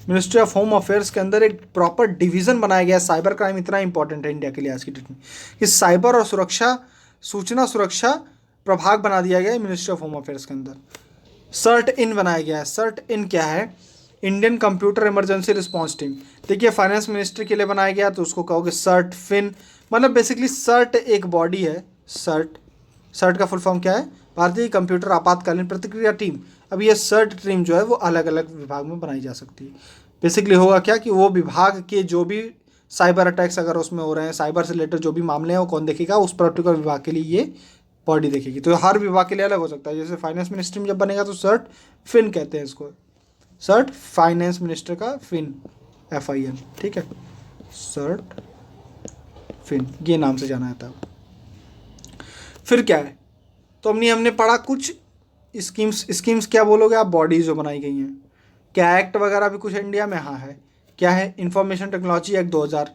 मिनिस्ट्री ऑफ होम अफेयर्स के अंदर एक प्रॉपर डिवीजन बनाया गया है। साइबर क्राइम इतना इंपॉर्टेंट है इंडिया के लिए आज की डेट में कि साइबर और सुरक्षा, सूचना सुरक्षा प्रभाग बना दिया गया है मिनिस्ट्री ऑफ होम अफेयर्स के अंदर। सर्ट इन बनाया गया है। सर्ट इन क्या है, Indian computer emergency response team. देखिए फाइनेंस मिनिस्ट्री के लिए बनाया गया तो उसको कहोगे सर्ट फिन। मतलब बेसिकली सर्ट एक बॉडी है। सर्ट का फुल फॉर्म क्या है, भारतीय कंप्यूटर आपातकालीन प्रतिक्रिया टीम। अब ये सर्ट टीम जो है वो अलग अलग विभाग में बनाई जा सकती है। बेसिकली होगा क्या कि वो विभाग के जो भी साइबर अटैक्स अगर उसमें हो रहे हैं, साइबर से रिलेटेड जो भी मामले हैं वो कौन देखेगा, उस पर्टिकुलर विभाग के लिए ये बॉडी देखेगी। तो हर विभाग के लिए अलग हो सकता है। जैसे फाइनेंस मिनिस्ट्री में जब बनेगा तो सर्ट फिन कहते हैं इसको। सर्ट फाइनेंस मिनिस्टर का फिन, FIN। ठीक है, सर्ट फिन ये नाम से जाना जाता है। फिर क्या है, तो हमने पढ़ा कुछ स्कीम्स क्या बोलोगे आप, बॉडीज जो बनाई गई हैं। क्या एक्ट वगैरह भी कुछ इंडिया में, हाँ है। क्या है, इंफॉर्मेशन टेक्नोलॉजी एक्ट 2000।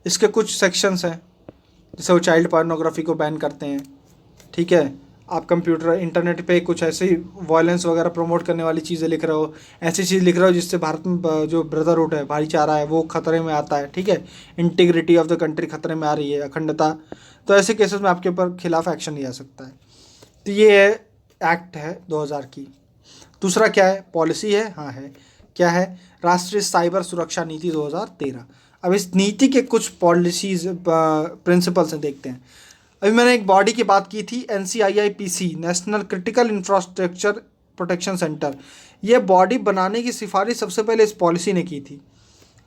इसके कुछ सेक्शंस हैं, जैसे वो चाइल्ड पोर्नोग्राफी को बैन करते हैं। ठीक है, आप कंप्यूटर इंटरनेट पे कुछ ऐसी वायलेंस वगैरह प्रमोट करने वाली चीज़ें लिख रहे हो, ऐसी चीज़ लिख रहे हो जिससे भारत में जो ब्रदरहुड है, भाईचारा है, वो खतरे में आता है। ठीक है, इंटीग्रिटी ऑफ द कंट्री खतरे में आ रही है, अखंडता। तो ऐसे केसेस में आपके ऊपर खिलाफ एक्शन लिया जा सकता है। तो ये एक्ट है 2000 की। दूसरा क्या है, पॉलिसी है, हाँ है। क्या है, राष्ट्रीय साइबर सुरक्षा नीति 2013। अब इस नीति के कुछ पॉलिसीज प्रिंसिपल्स हैं, देखते हैं। अभी मैंने एक बॉडी की बात की थी, NCIIPC, national critical infrastructure protection centre. ये बॉडी बनाने की सिफारिश सबसे पहले इस पॉलिसी ने की थी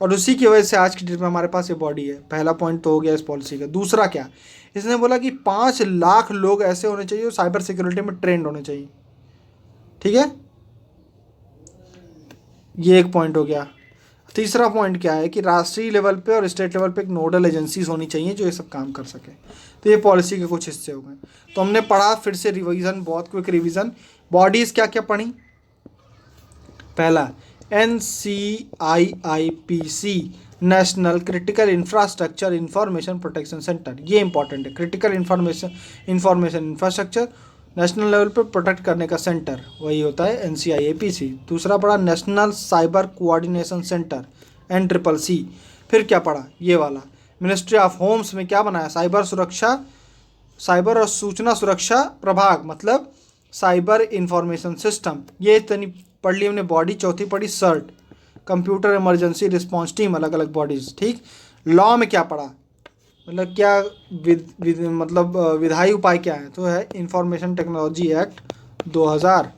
और उसी की वजह से आज की डेट में हमारे पास ये बॉडी है। पहला पॉइंट तो हो गया इस पॉलिसी का। दूसरा क्या, इसने बोला कि 5 लाख लोग ऐसे होने चाहिए जो साइबर सिक्योरिटी में ट्रेंड होने चाहिए। ठीक है, ये एक पॉइंट हो गया। तीसरा पॉइंट क्या है कि राष्ट्रीय लेवल पे और स्टेट लेवल पे एक नोडल एजेंसीज होनी चाहिए जो ये सब काम कर सके। तो ये पॉलिसी के कुछ हिस्से हो गए। तो हमने पढ़ा, फिर से रिवीजन, बहुत क्विक रिवीजन। बॉडीज क्या क्या पढ़ी, पहला NCIIPC, national critical infrastructure information protection centre. ये इंपॉर्टेंट है, critical information infrastructure national level पर प्रोटेक्ट करने का सेंटर वही होता है NCIIPC। दूसरा पढ़ा national cyber coordination centre NCCC। फिर क्या पढ़ा, ये वाला मिनिस्ट्री ऑफ होम्स में क्या बनाया, साइबर सुरक्षा, साइबर और सूचना सुरक्षा प्रभाग, मतलब साइबर इंफॉर्मेशन सिस्टम। ये इतनी पढ़ ली हमने बॉडी। चौथी पढ़ी CERT, computer emergency response team, अलग अलग बॉडीज। ठीक, लॉ में क्या पढ़ा, मतलब क्या मतलब विधायी उपाय क्या है, तो है इंफॉर्मेशन टेक्नोलॉजी एक्ट 2000।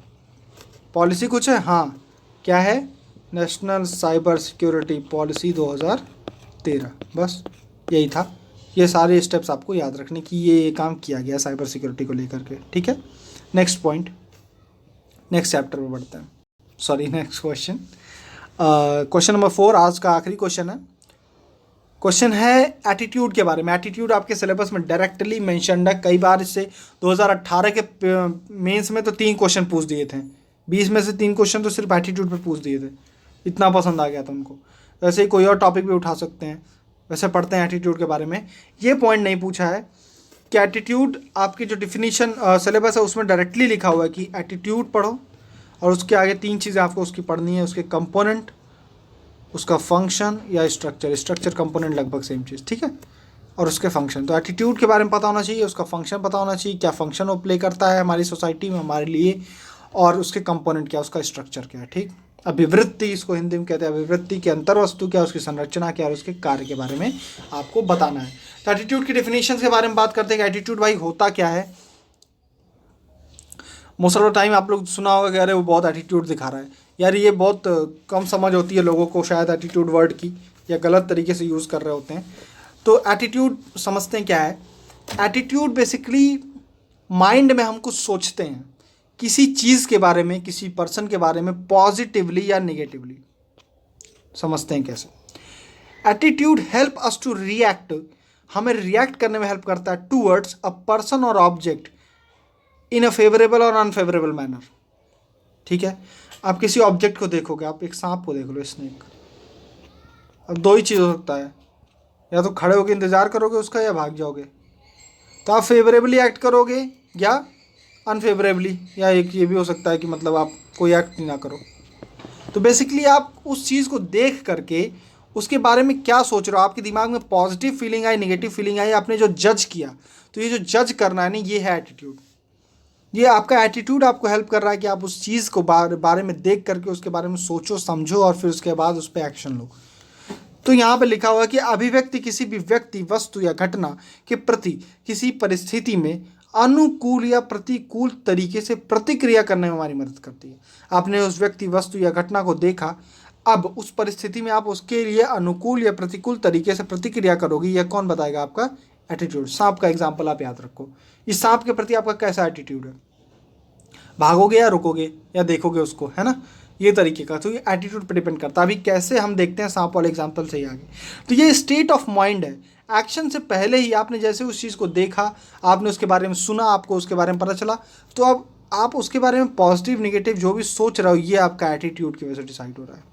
पॉलिसी कुछ है, हाँ, क्या है, नेशनल साइबर सिक्योरिटी पॉलिसी 2013। बस यही था। ये सारे स्टेप्स आपको याद रखने की, ये काम किया गया साइबर सिक्योरिटी को लेकर के। ठीक है, नेक्स्ट पॉइंट, नेक्स्ट चैप्टर में बढ़ते हैं। Sorry, next question. Question number 4 आज का आखिरी क्वेश्चन है। क्वेश्चन है एटीट्यूड के बारे में। एटीट्यूड आपके सिलेबस में डायरेक्टली मेंशन्ड है। कई बार इससे 2018 के मेंस में तो 3 क्वेश्चन पूछ दिए थे, 20 में से 3 क्वेश्चन तो सिर्फ एटीट्यूड पे पूछ दिए थे, इतना पसंद आ गया था उनको। वैसे ही कोई और टॉपिक भी उठा सकते हैं। वैसे पढ़ते हैं एटीट्यूड के बारे में। ये पॉइंट नहीं पूछा है कि एटीट्यूड आपकी जो डिफिनीशन सिलेबस है उसमें डायरेक्टली लिखा हुआ है कि एटीट्यूड पढ़ो और उसके आगे 3 चीज़ें आपको उसकी पढ़नी है, उसके कंपोनेंट, उसका फंक्शन या स्ट्रक्चर। स्ट्रक्चर कंपोनेंट लगभग सेम चीज़, ठीक है, और उसके फंक्शन। तो एटीट्यूड के बारे में पता होना चाहिए, उसका फंक्शन पता होना चाहिए, क्या फंक्शन वो प्ले करता है हमारी सोसाइटी में हमारे लिए, और उसके कंपोनेंट क्या, उसका स्ट्रक्चर क्या है। ठीक, अभिवृत्ति इसको हिंदी में कहते हैं। अभिवृत्ति के अंतर्वस्तु क्या, उसकी संरचना क्या और उसके कार्य के बारे में आपको बताना है। तो एटीट्यूड की डेफिनेशन के बारे में बात करते हैं कि एटीट्यूड भाई होता क्या है। मोस्ट ऑफ द टाइम आप लोग सुना होगा कि अरे वो बहुत एटीट्यूड दिखा रहा है, यार ये बहुत कम समझ होती है लोगों को शायद एटीट्यूड वर्ड की, या गलत तरीके से यूज़ कर रहे होते हैं। तो एटीट्यूड समझते हैं क्या है। एटीट्यूड बेसिकली माइंड में हम कुछ सोचते हैं किसी चीज़ के बारे में, किसी पर्सन के बारे में पॉजिटिवली या नेगेटिवली। समझते हैं कैसे। Attitude help us to react, हमें रिएक्ट करने में हेल्प करता है towards a person or object in a favourable or unfavourable manner. ठीक है, आप किसी ऑब्जेक्ट को देखोगे, आप एक सांप को देख लो, स्नेक। अब दो ही चीज़ हो सकता है, या तो खड़े होकर इंतज़ार करोगे उसका, या भाग जाओगे। तो आप फेवरेबली एक्ट करोगे या अनफेवरेबली, या एक ये भी हो सकता है कि मतलब आप कोई एक्ट ना करो। तो बेसिकली आप उस चीज़ को देख करके उसके बारे में क्या सोच रहे हो, आपके दिमाग में पॉजिटिव फीलिंग आई, नेगेटिव फीलिंग आई, आपने जो जज किया, तो ये जो जज करना है ना, ये है एटीट्यूड। ये आपका एटीट्यूड आपको हेल्प कर रहा है कि आप उस चीज़ को बारे में देख करके उसके बारे में सोचो, समझो और फिर उसके बाद उस पर एक्शन लो। तो यहाँ पे लिखा हुआ है कि अभिव्यक्ति किसी भी व्यक्ति, वस्तु या घटना के प्रति किसी परिस्थिति में अनुकूल या प्रतिकूल तरीके से प्रतिक्रिया करने में हमारी मदद करती है। आपने उस व्यक्ति, वस्तु या घटना को देखा, अब उस परिस्थिति में आप उसके लिए अनुकूल या प्रतिकूल तरीके से प्रतिक्रिया करोगे। यह कौन बताएगा? आपका एटीट्यूड। सांप का एग्जाम्पल आप याद रखो। इस सांप के प्रति आपका कैसा एटीट्यूड है? भागोगे या रुकोगे या देखोगे उसको, है ना? ये तरीके का। तो ये एटीट्यूड पर डिपेंड करता है। अभी कैसे हम देखते हैं सांप वाले एग्जाम्पल से ही आगे। तो ये स्टेट ऑफ माइंड है। एक्शन से पहले ही आपने जैसे उस चीज़ को देखा, आपने उसके बारे में सुना, आपको उसके बारे में पता चला, तो अब आप उसके बारे में पॉजिटिव नेगेटिव जो भी सोच रहे हो, ये आपका एटीट्यूड की वजह से डिसाइड हो रहा है,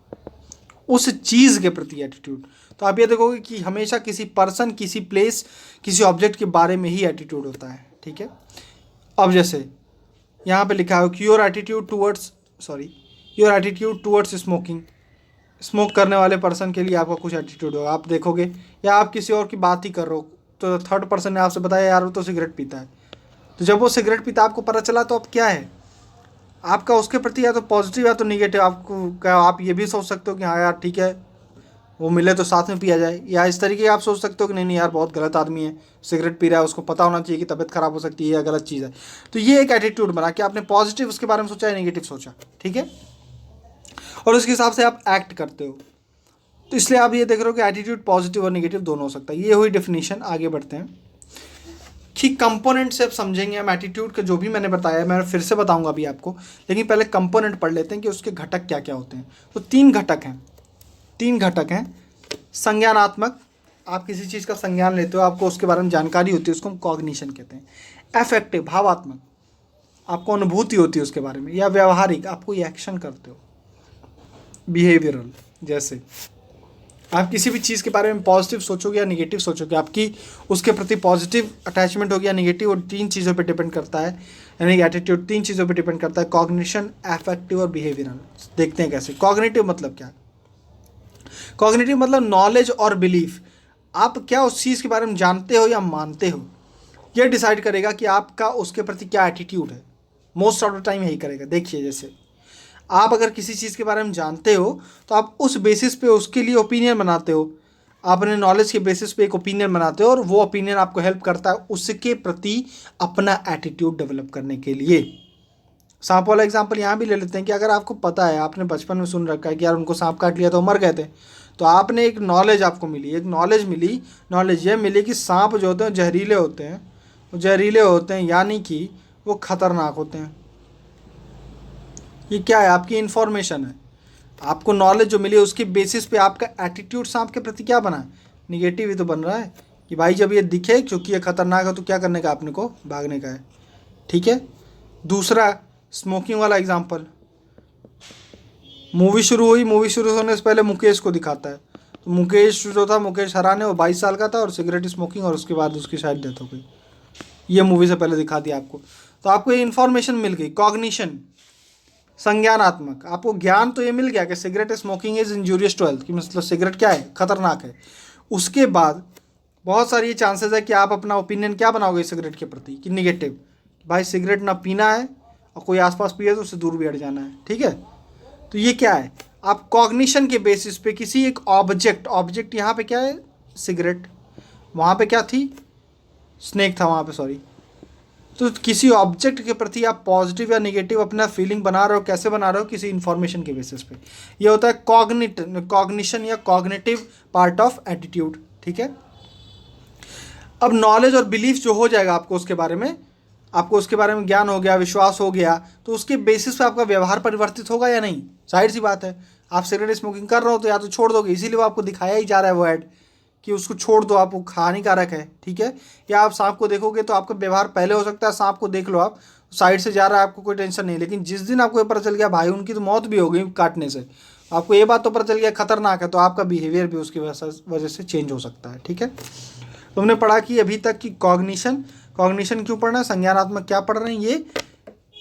उस चीज़ के प्रति एटीट्यूड। तो आप ये देखोगे कि हमेशा किसी पर्सन, किसी प्लेस, किसी ऑब्जेक्ट के बारे में ही एटीट्यूड होता है। ठीक है। अब जैसे यहाँ पे लिखा है कि your attitude towards smoking. Smoke करने वाले पर्सन के लिए आपका कुछ एटीट्यूड होगा। आप देखोगे, या आप किसी और की बात ही कर रहे हो, तो थर्ड पर्सन ने आपसे बताया यार वो तो सिगरेट पीता है, तो जब वो सिगरेट पीता आपको पता चला, तो अब क्या है आपका उसके प्रति? या तो पॉजिटिव या तो निगेटिव। आपको क्या, आप ये भी सोच सकते हो कि हाँ यार ठीक है, वो मिले तो साथ में पिया जाए, या इस तरीके आप सोच सकते हो कि नहीं यार बहुत गलत आदमी है, सिगरेट पी रहा है, उसको पता होना चाहिए कि तबीयत खराब हो सकती है या गलत चीज़ है। तो ये एक एटीट्यूड बना कि आपने पॉजिटिव उसके बारे में सोचा या नेगेटिव सोचा। ठीक है, और उसके हिसाब से आप एक्ट करते हो। तो इसलिए आप ये देख रहे हो कि एटीट्यूड पॉजिटिव और नेगेटिव दोनों हो सकता है। ये हुई डेफिनेशन। आगे बढ़ते हैं कि कंपोनेंट से अब समझेंगे हम एटीट्यूड का। जो भी मैंने बताया मैं फिर से बताऊंगा अभी आपको, लेकिन पहले कंपोनेंट पढ़ लेते हैं कि उसके घटक क्या क्या होते हैं। तो तीन घटक हैं। संज्ञानात्मक, आप किसी चीज़ का संज्ञान लेते हो, आपको उसके बारे में जानकारी होती है, उसको हम कॉग्निशन कहते हैं। अफेक्टिव, भावात्मक, आपको अनुभूति होती है उसके बारे में। या व्यवहारिक, आप कोई एक्शन करते हो। बिहेवियरल, जैसे आप किसी भी चीज़ के बारे में पॉजिटिव सोचोगे या नेगेटिव सोचोगे, आपकी उसके प्रति पॉजिटिव अटैचमेंट होगी या नेगेटिव, और तीन चीज़ों पे डिपेंड करता है। यानी एटीट्यूड तीन चीज़ों पे डिपेंड करता है, कॉग्निशन, अफेक्टिव और बिहेवियरल। देखते हैं कैसे। कॉग्निटिव मतलब क्या? कॉग्निटिव मतलब नॉलेज और बिलीफ। आप क्या उस चीज़ के बारे में जानते हो या मानते हो, यह डिसाइड करेगा कि आपका उसके प्रति क्या एटीट्यूड है। मोस्ट ऑफ द टाइम यही करेगा। देखिए, जैसे आप अगर किसी चीज़ के बारे में जानते हो तो आप उस बेसिस पे उसके लिए ओपिनियन बनाते हो। आप अपने नॉलेज के बेसिस पे एक ओपिनियन बनाते हो, और वो ओपिनियन आपको हेल्प करता है उसके प्रति अपना एटीट्यूड डेवलप करने के लिए। सांप वाला एग्जाम्पल यहाँ भी ले लेते हैं कि अगर आपको पता है, आपने बचपन में सुन रखा है कि यार उनको सांप काट लिया तो मर गए थे, तो आपने एक नॉलेज आपको मिली, नॉलेज ये मिली कि सांप जो होते हैं जहरीले होते हैं। वो जहरीले होते हैं यानी कि वो खतरनाक होते हैं। ये क्या है? आपकी इन्फॉर्मेशन है। आपको नॉलेज जो मिली है उसके बेसिस पे आपका एटीट्यूड सांप के प्रति क्या बना है? निगेटिव ही तो बन रहा है कि भाई जब ये दिखे क्योंकि ये खतरनाक है तो क्या करने का? आपने को भागने का है। ठीक है। दूसरा, स्मोकिंग वाला एग्जांपल। मूवी शुरू होने से पहले मुकेश को दिखाता है। तो मुकेश जो था, मुकेश हराने, वो 22 साल का था और सिगरेट स्मोकिंग, और उसके बाद उसकी शायद डेथ हो गई। ये मूवी से पहले दिखा दिया आपको। तो आपको ये इन्फॉर्मेशन मिल गई। कॉग्निशन, संज्ञानात्मक, आपको ज्ञान तो ये मिल गया कि cigarette smoking is injurious to health, कि मतलब सिगरेट क्या है? खतरनाक है। उसके बाद बहुत सारी चांसेस है कि आप अपना ओपिनियन क्या बनाओगे सिगरेट के प्रति? कि निगेटिव, भाई सिगरेट ना पीना है, और कोई आसपास पिए तो उससे दूर भी हट जाना है। ठीक है। तो ये क्या है? आप कॉग्निशन के बेसिस पे किसी एक ऑब्जेक्ट यहाँ पे क्या है? सिगरेट। वहाँ पे क्या थी? स्नेक था वहाँ पे, सॉरी। तो किसी ऑब्जेक्ट के प्रति आप पॉजिटिव या निगेटिव अपना फीलिंग बना रहे हो, कैसे बना रहे हो, किसी इन्फॉर्मेशन के बेसिस पे। ये होता है कॉग्निशन या कॉग्निटिव पार्ट ऑफ एटीट्यूड, ठीक है। अब नॉलेज और बिलीफ जो हो जाएगा आपको उसके बारे में, आपको उसके बारे में ज्ञान हो गया, विश्वास हो गया, तो उसके बेसिस पे आपका व्यवहार परिवर्तित होगा या नहीं? जाहिर सी बात है, आप सिगरेट स्मोकिंग कर रहे हो तो या तो छोड़ दोगे, इसीलिए वो आपको दिखाया ही जा रहा है वो ऐड कि उसको छोड़ दो, आप, वो हानिकारक है, ठीक है। या आप सांप को देखोगे तो आपका व्यवहार पहले हो सकता है, सांप को देख लो आप, साइड से जा रहा है, आपको कोई टेंशन नहीं, लेकिन जिस दिन आपको ये पता चल गया भाई उनकी तो मौत भी हो गई काटने से, आपको ये बात तो पता चल गया खतरनाक है, तो आपका बिहेवियर भी उसकी वजह से चेंज हो सकता है, ठीक है। तो हमने पढ़ा कि अभी तक की कॉग्निशन क्यों पढ़ना है, संज्ञानात्मक क्या पढ़ रहे हैं, ये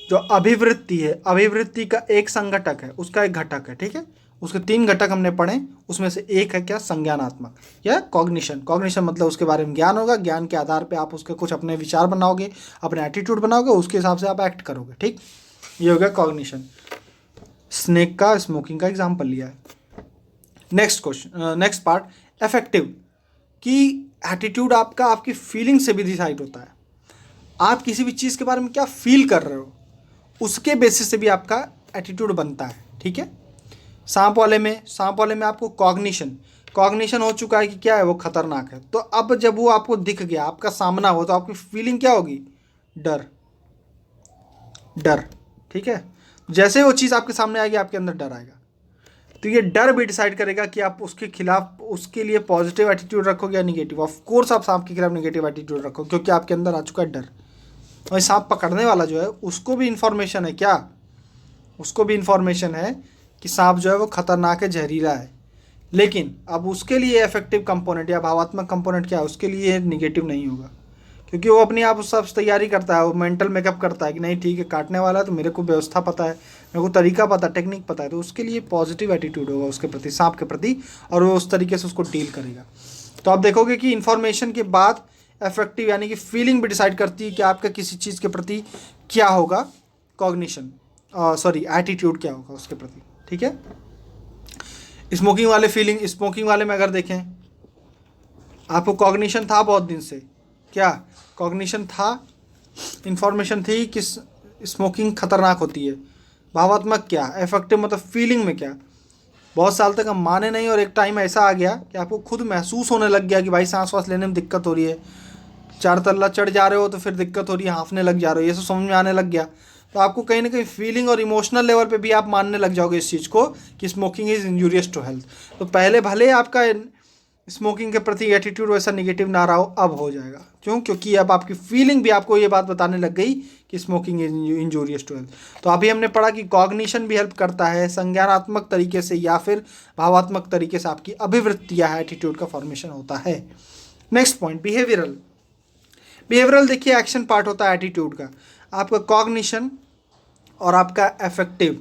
जो अभिवृत्ति है, अभिवृत्ति का एक संघटक है, उसका एक घटक है, ठीक है। उसके 3 घटक हमने पढ़े, उसमें से एक है क्या, संज्ञानात्मक या कॉग्निशन। कॉग्निशन मतलब उसके बारे में ज्ञान होगा, ज्ञान के आधार पे आप उसके कुछ अपने विचार बनाओगे, अपने एटीट्यूड बनाओगे, उसके हिसाब से आप एक्ट करोगे, ठीक। ये हो गया कॉग्निशन। स्नेक का, स्मोकिंग का एग्जाम्पल लिया है। Next question, next part, affective, कि एटीट्यूड आपका आपकी फीलिंग से भी डिसाइड होता है। आप किसी भी चीज़ के बारे में क्या फील कर रहे हो, उसके बेसिस से भी आपका एटीट्यूड बनता है, ठीक है। सांप वाले में आपको कॉग्निशन हो चुका है कि क्या है वो खतरनाक है, तो अब जब वो आपको दिख गया, आपका सामना हो, तो आपकी फीलिंग क्या होगी, डर, ठीक है। जैसे वो चीज़ आपके सामने आएगी आपके अंदर डर आएगा, तो ये डर भी डिसाइड करेगा कि आप उसके खिलाफ, उसके लिए पॉजिटिव एटीट्यूड रखोगे या निगेटिव। ऑफ कोर्स आप सांप के खिलाफ निगेटिव एटीट्यूड रखो, क्योंकि आपके अंदर आ चुका है डर। और सांप पकड़ने वाला जो है उसको भी इन्फॉर्मेशन है, क्या, उसको भी इन्फॉर्मेशन है कि सांप जो है वो खतरनाक है, जहरीला है, लेकिन अब उसके लिए इफेक्टिव कंपोनेंट या भावात्मक कंपोनेंट क्या है, उसके लिए निगेटिव नहीं होगा, क्योंकि वो अपने आप उस सब तैयारी करता है, वो मेंटल मेकअप करता है कि नहीं ठीक है काटने वाला है, तो मेरे को व्यवस्था पता है, मेरे को तरीका पता है, टेक्निक पता है, तो उसके लिए पॉजिटिव एटीट्यूड होगा उसके प्रति, सांप के प्रति, और वो उस तरीके से उसको डील करेगा। तो आप देखोगे कि इन्फॉर्मेशन के बाद अफेक्टिव यानी कि फीलिंग भी डिसाइड करती है कि आपका किसी चीज़ के प्रति क्या होगा, कॉग्निशन, एटीट्यूड क्या होगा उसके प्रति, ठीक है। स्मोकिंग वाले में अगर देखें, आपको कॉग्निशन था बहुत दिन से, क्या कॉग्निशन था, इन्फॉर्मेशन थी कि स्मोकिंग खतरनाक होती है। भावात्मक क्या, इफेक्टिव मतलब फीलिंग में क्या, बहुत साल तक हम माने नहीं, और एक टाइम ऐसा आ गया कि आपको खुद महसूस होने लग गया कि भाई सांस वास लेने में दिक्कत हो रही है, 4 तल्ला चढ़ जा रहे हो तो फिर दिक्कत हो रही है, हाँफने लग जा रहे हो, ये सब समझ में आने लग गया। तो आपको कहीं ना कहीं फीलिंग और इमोशनल लेवल पे भी आप मानने लग जाओगे इस चीज़ को कि smoking is injurious to health. तो पहले भले आपका स्मोकिंग के प्रति एटीट्यूड वैसा निगेटिव ना रहा हो, अब हो जाएगा, क्यों, क्योंकि अब आपकी फीलिंग भी आपको ये बात बताने लग गई कि smoking is injurious to health. तो अभी हमने पढ़ा कि कॉग्निशन भी हेल्प करता है संज्ञानात्मक तरीके से या फिर भावात्मक तरीके से, आपकी अभिवृत्तियाँ है, एटीट्यूड का फॉर्मेशन होता है। नेक्स्ट पॉइंट, बिहेवियरल देखिए एक्शन पार्ट होता है एटीट्यूड का। आपका कॉग्निशन और आपका अफेक्टिव,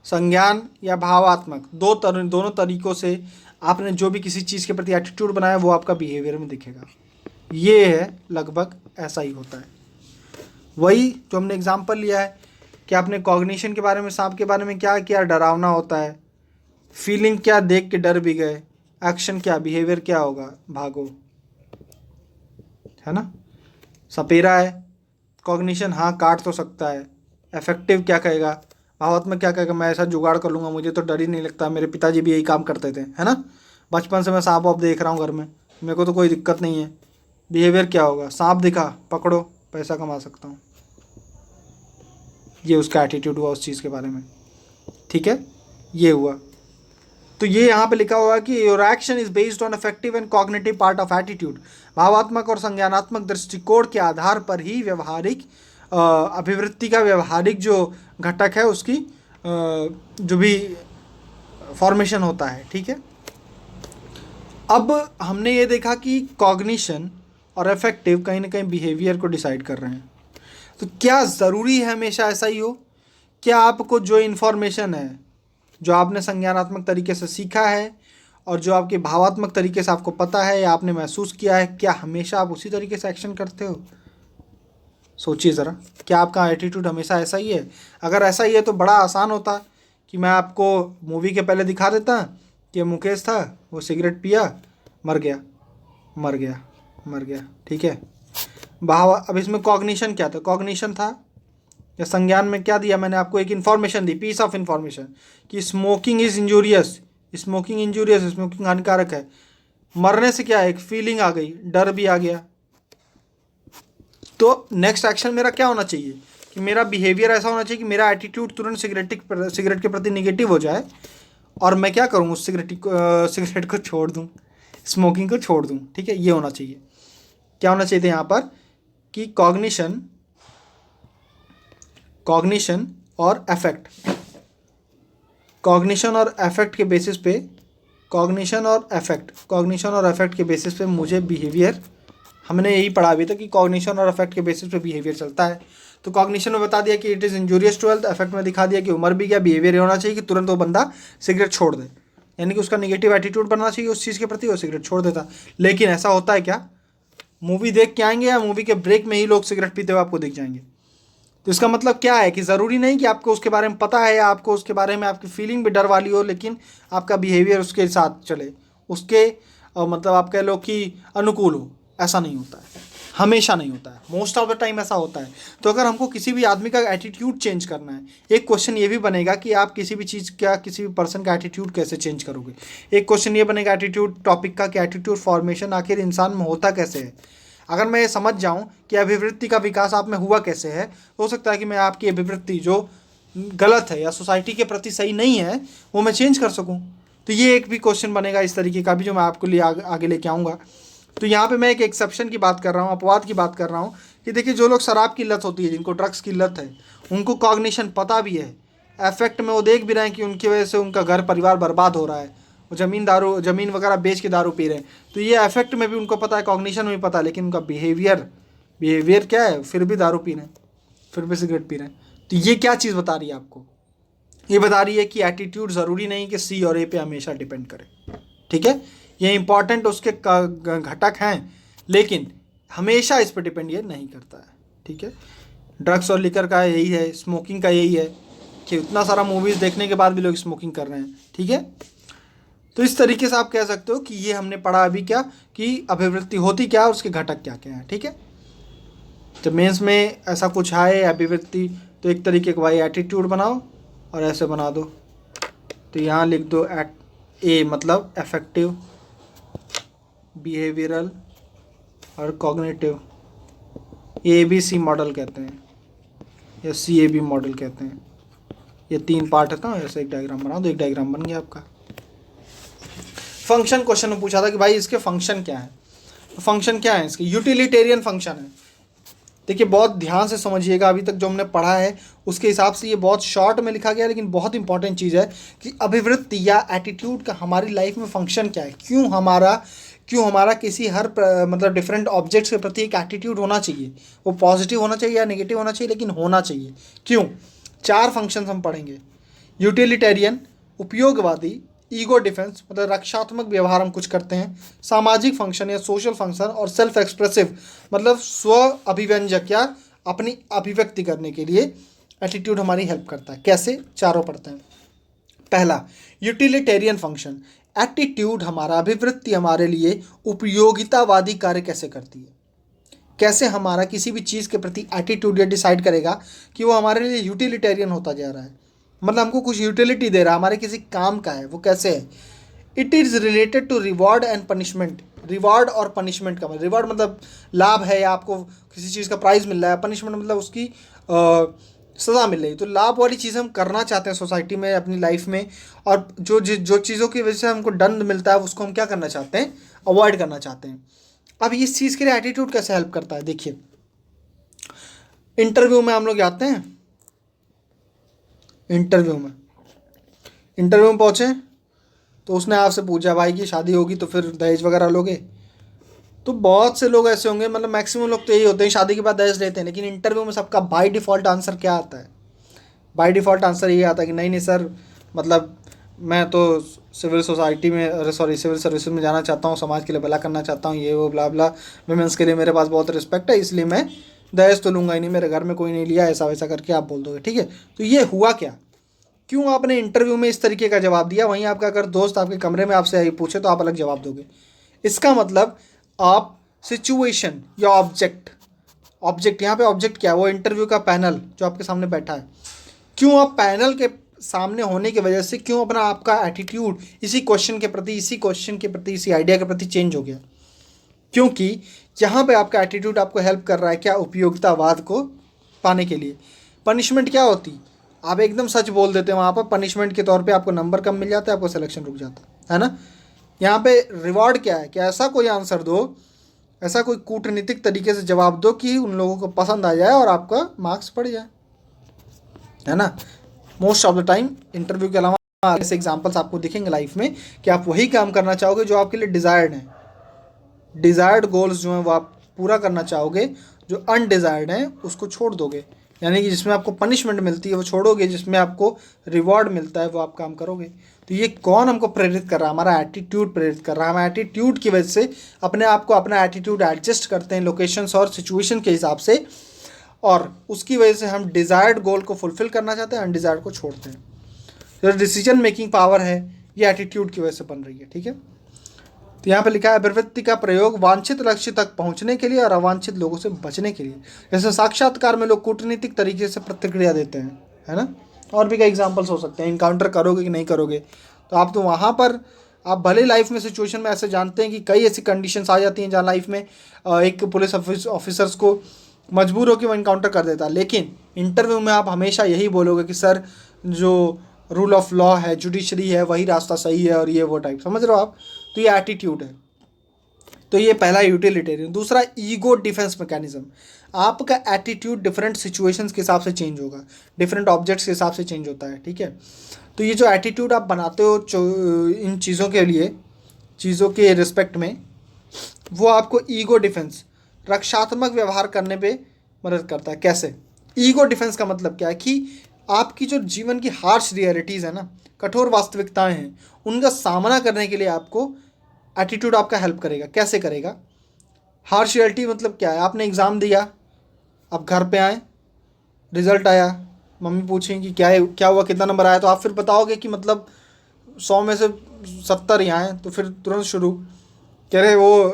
संज्ञान या भावात्मक, दोनों तरीकों से आपने जो भी किसी चीज़ के प्रति एटीट्यूड बनाया वो आपका बिहेवियर में दिखेगा। ये है लगभग ऐसा ही होता है, वही जो हमने एग्जांपल लिया है कि आपने कॉग्निशन के बारे में, सांप के बारे में क्या किया, डरावना होता है, फीलिंग क्या, देख के डर भी गए, एक्शन क्या, बिहेवियर क्या होगा, भागो, है ना। सपेरा है, कॉग्निशन हाँ काट तो सकता है, इफेक्टिव क्या कहेगा, भावात्मक क्या कहेगा, मैं ऐसा जुगाड़ कर लूँगा, मुझे तो डर ही नहीं लगता, मेरे पिताजी भी यही काम करते थे, है ना, बचपन से मैं सांप वाप देख रहा हूँ घर में, मेरे को तो कोई दिक्कत नहीं है। बिहेवियर क्या होगा, सांप दिखा पकड़ो, पैसा कमा सकता हूँ, ये उसका एटीट्यूड हुआ उस चीज़ के बारे में, ठीक है, ये हुआ। तो ये यहाँ पे लिखा हुआ है कि your action is based on effective and cognitive part of attitude. भावात्मक और संज्ञानात्मक दृष्टिकोण के आधार पर ही व्यवहारिक अभिवृत्ति का व्यवहारिक जो घटक है उसकी जो भी फॉर्मेशन होता है, ठीक है। अब हमने ये देखा कि कॉग्निशन और इफेक्टिव कहीं ना कहीं बिहेवियर को डिसाइड कर रहे हैं। तो क्या ज़रूरी है हमेशा ऐसा ही हो? क्या आपको जो इन्फॉर्मेशन है, जो आपने संज्ञानात्मक तरीके से सीखा है और जो आपके भावात्मक तरीके से आपको पता है या आपने महसूस किया है, क्या हमेशा आप उसी तरीके से एक्शन करते हो? सोचिए ज़रा, क्या आपका एटीट्यूड हमेशा ऐसा ही है? अगर ऐसा ही है तो बड़ा आसान होता कि मैं आपको मूवी के पहले दिखा देता कि मुकेश था, वो सिगरेट पिया, मर गया, ठीक है। भाव। अब इसमें कॉग्निशन क्या था, कॉग्निशन था या संज्ञान में क्या दिया मैंने आपको, एक इन्फॉर्मेशन दी, पीस ऑफ इन्फॉर्मेशन कि स्मोकिंग इज इंजूरियस, स्मोकिंग हानिकारक है। मरने से क्या है, एक फीलिंग आ गई, डर भी आ गया। तो नेक्स्ट एक्शन मेरा क्या होना चाहिए कि मेरा बिहेवियर ऐसा होना चाहिए कि मेरा एटीट्यूड तुरंत सिगरेट के प्रति निगेटिव हो जाए और मैं क्या करूँ, उस सिगरेट को छोड़ दूँ, स्मोकिंग को छोड़ दूँ। ठीक है, ये होना चाहिए। क्या होना चाहिए था यहाँ पर कि कॉग्निशन और अफेक्ट, कॉग्निशन और अफेक्ट के बेसिस पे बेसिस पे मुझे बिहेवियर, हमने यही पढ़ा भी था कि कॉग्निशन और अफेक्ट के बेसिस पे बिहेवियर चलता है। तो कॉग्निशन में बता दिया कि it is injurious to health, affect में दिखा दिया कि उम्र भी क्या, बिहेवियर होना चाहिए कि तुरंत वो बंदा सिगरेट छोड़ दे, यानी कि उसका नेगेटिव एटीट्यूड बनना चाहिए उस चीज़ के प्रति, वो सिगरेट छोड़ देता। लेकिन ऐसा होता है क्या, मूवी देख के आएंगे या मूवी के ब्रेक में ही लोग सिगरेट पीते हुए आपको दिख जाएंगे। तो इसका मतलब क्या है कि ज़रूरी नहीं कि आपको उसके बारे में पता है या आपको उसके बारे में आपकी फीलिंग भी डर वाली हो, लेकिन आपका बिहेवियर उसके साथ चले, उसके मतलब आप कह लो कि अनुकूल हो। ऐसा नहीं होता है, हमेशा नहीं होता है, मोस्ट ऑफ द टाइम ऐसा होता है। तो अगर हमको किसी भी आदमी का एटीट्यूड चेंज करना है, एक क्वेश्चन ये भी बनेगा कि आप किसी भी चीज़ का, किसी भी पर्सन का एटीट्यूड कैसे चेंज करोगे। एक क्वेश्चन ये बनेगा एटीट्यूड टॉपिक का कि एटीट्यूड फॉर्मेशन आखिर इंसान में होता कैसे है। अगर मैं ये समझ जाऊं कि अभिवृत्ति का विकास आप में हुआ कैसे है, तो हो सकता है कि मैं आपकी अभिवृत्ति जो गलत है या सोसाइटी के प्रति सही नहीं है वो मैं चेंज कर सकूं। तो ये एक भी क्वेश्चन बनेगा इस तरीके का भी, जो मैं आपके लिए आगे लेके आऊँगा। तो यहाँ पे मैं एक एक्सेप्शन की बात कर रहा हूँ, अपवाद की बात कर रहा हूँ कि देखिए जो लोग शराब की लत होती है, जिनको ड्रग्स की लत है, उनको कॉग्निशन पता भी है, अफेक्ट में वो देख भी रहे हैं कि उनकी वजह से उनका घर परिवार बर्बाद हो रहा है, वो ज़मीन वगैरह बेच के दारू पी रहे हैं। तो ये अफेक्ट में भी उनको पता है, कॉग्निशन में भी पता है, लेकिन उनका बिहेवियर क्या है, फिर भी दारू पी रहे हैं, फिर भी सिगरेट पी रहे हैं। तो ये क्या चीज़ बता रही है आपको, ये बता रही है कि एटीट्यूड ज़रूरी नहीं कि सी और ए पे हमेशा डिपेंड करे। ठीक है, ये इंपॉर्टेंट उसके घटक हैं, लेकिन हमेशा इस पर डिपेंड ये नहीं करता है। ठीक है, ड्रग्स और लिकर का यही है, स्मोकिंग का यही है कि इतना सारा मूवीज़ देखने के बाद भी लोग स्मोकिंग कर रहे हैं। ठीक है, तो इस तरीके से आप कह सकते हो कि ये हमने पढ़ा अभी क्या कि अभिवृत्ति होती क्या है, उसके घटक क्या क्या है। ठीक है, तो मेंस में ऐसा कुछ है अभिवृत्ति, तो एक तरीके का भाई एटीट्यूड बनाओ और ऐसे बना दो। तो यहाँ लिख दो ए मतलब अफेक्टिव, बिहेवियरल और कॉग्निटिव, ABC मॉडल कहते हैं या CAB मॉडल कहते हैं। ये 3 पार्ट है। तो ऐसे एक डायग्राम बना दो, एक डायग्राम बन गया आपका। फंक्शन क्वेश्चन में पूछा था कि भाई इसके फंक्शन क्या है, तो फंक्शन क्या है इसके, यूटिलिटेरियन फंक्शन है। देखिए बहुत ध्यान से समझिएगा, अभी तक जो हमने पढ़ा है उसके हिसाब से ये बहुत शॉर्ट में लिखा गया, लेकिन बहुत इंपॉर्टेंट चीज़ है कि अभिवृत्ति या एटीट्यूड का हमारी लाइफ में फंक्शन क्या है, क्यों हमारा किसी मतलब डिफरेंट ऑब्जेक्ट्स के प्रति एक एटीट्यूड होना चाहिए, वो पॉजिटिव होना चाहिए या नेगेटिव होना चाहिए, लेकिन होना चाहिए। क्यों, 4 फंक्शन हम पढ़ेंगे। यूटिलिटेरियन उपयोगवादी, ईगो डिफेंस मतलब रक्षात्मक व्यवहार हम कुछ करते हैं, सामाजिक फंक्शन या सोशल फंक्शन, और सेल्फ एक्सप्रेसिव मतलब स्व अभिव्यंजक या अपनी अभिव्यक्ति करने के लिए एटीट्यूड हमारी हेल्प करता है। कैसे, चारों पढ़ते हैं। पहला यूटिलिटेरियन फंक्शन, एटीट्यूड हमारा, अभिवृत्ति हमारे लिए उपयोगितावादी कार्य कैसे करती है, कैसे हमारा किसी भी चीज़ के प्रति एटीट्यूड ये डिसाइड करेगा कि वो हमारे लिए यूटिलिटेरियन होता जा रहा है, मतलब हमको कुछ यूटिलिटी दे रहा है, हमारे किसी काम का है, वो कैसे है। It is related to reward and punishment, reward और पनिशमेंट का मतलब, रिवॉर्ड मतलब लाभ है या आपको किसी चीज़ का प्राइज़ मिल रहा है, पनिशमेंट मतलब उसकी सज़ा मिल रही है। तो लाभ वाली चीज़ हम करना चाहते हैं सोसाइटी में, अपनी लाइफ में, और जो चीज़ों की वजह से हमको दंड मिलता है उसको हम क्या करना चाहते हैं, अवॉइड करना चाहते हैं। अब इस चीज़ के लिए एटीट्यूड कैसे हेल्प करता है, देखिए इंटरव्यू में हम लोग जाते हैं, इंटरव्यू में पहुँचे तो उसने आपसे पूछा भाई की शादी होगी तो फिर दहेज वगैरह लोगे, तो बहुत से लोग ऐसे होंगे, मतलब मैक्सिमम लोग तो यही होते हैं शादी के बाद दहेज लेते हैं, लेकिन इंटरव्यू में सबका बाय डिफ़ॉल्ट आंसर क्या आता है, बाय डिफ़ॉल्ट आंसर ये आता है कि नहीं सर, मतलब मैं तो सिविल सर्विस में जाना चाहता हूँ, समाज के लिए भला करना चाहता हूँ, ये वो ब्ला ब्ला, विमेंस के लिए मेरे पास बहुत रिस्पेक्ट है, इसलिए मैं दहेज तो लूँगा ही नहीं, मेरे घर में कोई नहीं लिया, ऐसा वैसा करके आप बोल दोगे। ठीक है, तो ये हुआ क्या, क्यों आपने इंटरव्यू में इस तरीके का जवाब दिया, वहीं आपका अगर दोस्त आपके कमरे में आपसे पूछे तो आप अलग जवाब दोगे। इसका मतलब आप सिचुएशन या ऑब्जेक्ट ऑब्जेक्ट, यहाँ पे ऑब्जेक्ट क्या है, वो इंटरव्यू का पैनल जो आपके सामने बैठा है। क्यों आप पैनल के सामने होने की वजह से क्यों अपना आपका एटीट्यूड इसी क्वेश्चन के प्रति इसी आइडिया के प्रति चेंज हो गया? क्योंकि यहाँ पे आपका एटीट्यूड आपको हेल्प कर रहा है क्या, उपयोगितावाद को पाने के लिए। पनिशमेंट क्या होती, आप एकदम सच बोल देते हैं वहाँ पर, पनिशमेंट के तौर पे आपको नंबर कम मिल जाता है, आपको सिलेक्शन रुक जाता है ना। यहाँ पे रिवॉर्ड क्या है कि ऐसा कोई आंसर दो, ऐसा कोई कूटनीतिक तरीके से जवाब दो कि उन लोगों को पसंद आ जाए और आपका मार्क्स बढ़ जाए, है ना। Most of the time interview के अलावा ऐसे एग्जाम्पल्स आपको दिखेंगे लाइफ में कि आप वही काम करना चाहोगे जो आपके लिए डिज़ायर्ड है। डिज़ायर्ड गोल्स जो हैं वो आप पूरा करना चाहोगे, जो अनडिज़ायर्ड हैं उसको छोड़ दोगे, यानी कि जिसमें आपको पनिशमेंट मिलती है वो छोड़ोगे, जिसमें आपको रिवॉर्ड मिलता है वो आप काम करोगे। तो ये कौन हमको प्रेरित कर रहा है, हमारा एटीट्यूड प्रेरित कर रहा है। हम एटीट्यूड की वजह से अपने आप को, अपना एटीट्यूड एडजस्ट करते हैं लोकेशंस और सिचुएशन के हिसाब से, और उसकी वजह से हम डिज़ायर्ड गोल को फुलफिल करना चाहते हैं, अनडिज़ायर्ड को छोड़ते हैं। जो डिसीजन मेकिंग पावर है ये एटीट्यूड की वजह से बन रही है, ठीक है। तो यहाँ पे लिखा है अभिव्यक्ति का प्रयोग वांछित लक्ष्य तक पहुँचने के लिए और अवांछित लोगों से बचने के लिए। जैसे साक्षात्कार में लोग कूटनीतिक तरीके से प्रतिक्रिया देते हैं, है ना। और भी कई एग्जाम्पल्स हो सकते हैं, इनकाउंटर करोगे कि नहीं करोगे। तो आप तो वहाँ पर आप भले लाइफ में सिचुएशन में ऐसे जानते हैं कि कई ऐसी कंडीशंस आ जाती हैं जहाँ लाइफ में एक पुलिस ऑफिसर्स को मजबूर होकर वो इनकाउंटर कर देता है, लेकिन इंटरव्यू में आप हमेशा यही बोलोगे कि सर जो रूल ऑफ लॉ है, जुडिशरी है, वही रास्ता सही है और ये वो टाइप, समझ रहे हो आप। तो ये एटीट्यूड है। तो ये पहला यूटिलिटेरियन। दूसरा ईगो डिफेंस मैकेनिज्म। आपका एटीट्यूड डिफरेंट सिचुएशंस के हिसाब से चेंज होगा, डिफरेंट ऑब्जेक्ट्स के हिसाब से चेंज होता है, ठीक है। तो ये जो एटीट्यूड आप बनाते हो इन चीज़ों के लिए, चीज़ों के रिस्पेक्ट में, वो आपको ईगो डिफेंस, रक्षात्मक व्यवहार करने पे मदद करता है। कैसे? ईगो डिफेंस का मतलब क्या है कि आपकी जो जीवन की हार्श रियलिटीज़ है ना, कठोर वास्तविकताएं हैं, उनका सामना करने के लिए आपको एटीट्यूड आपका हेल्प करेगा। कैसे करेगा? हार्श रियलिटी मतलब क्या है? आपने एग्ज़ाम दिया, अब घर पे आए, रिज़ल्ट आया, मम्मी पूछें कि क्या हुआ, कितना नंबर आया, तो आप फिर बताओगे कि मतलब 100 में से 70 ही आए। तो फिर तुरंत शुरू कह रहे वो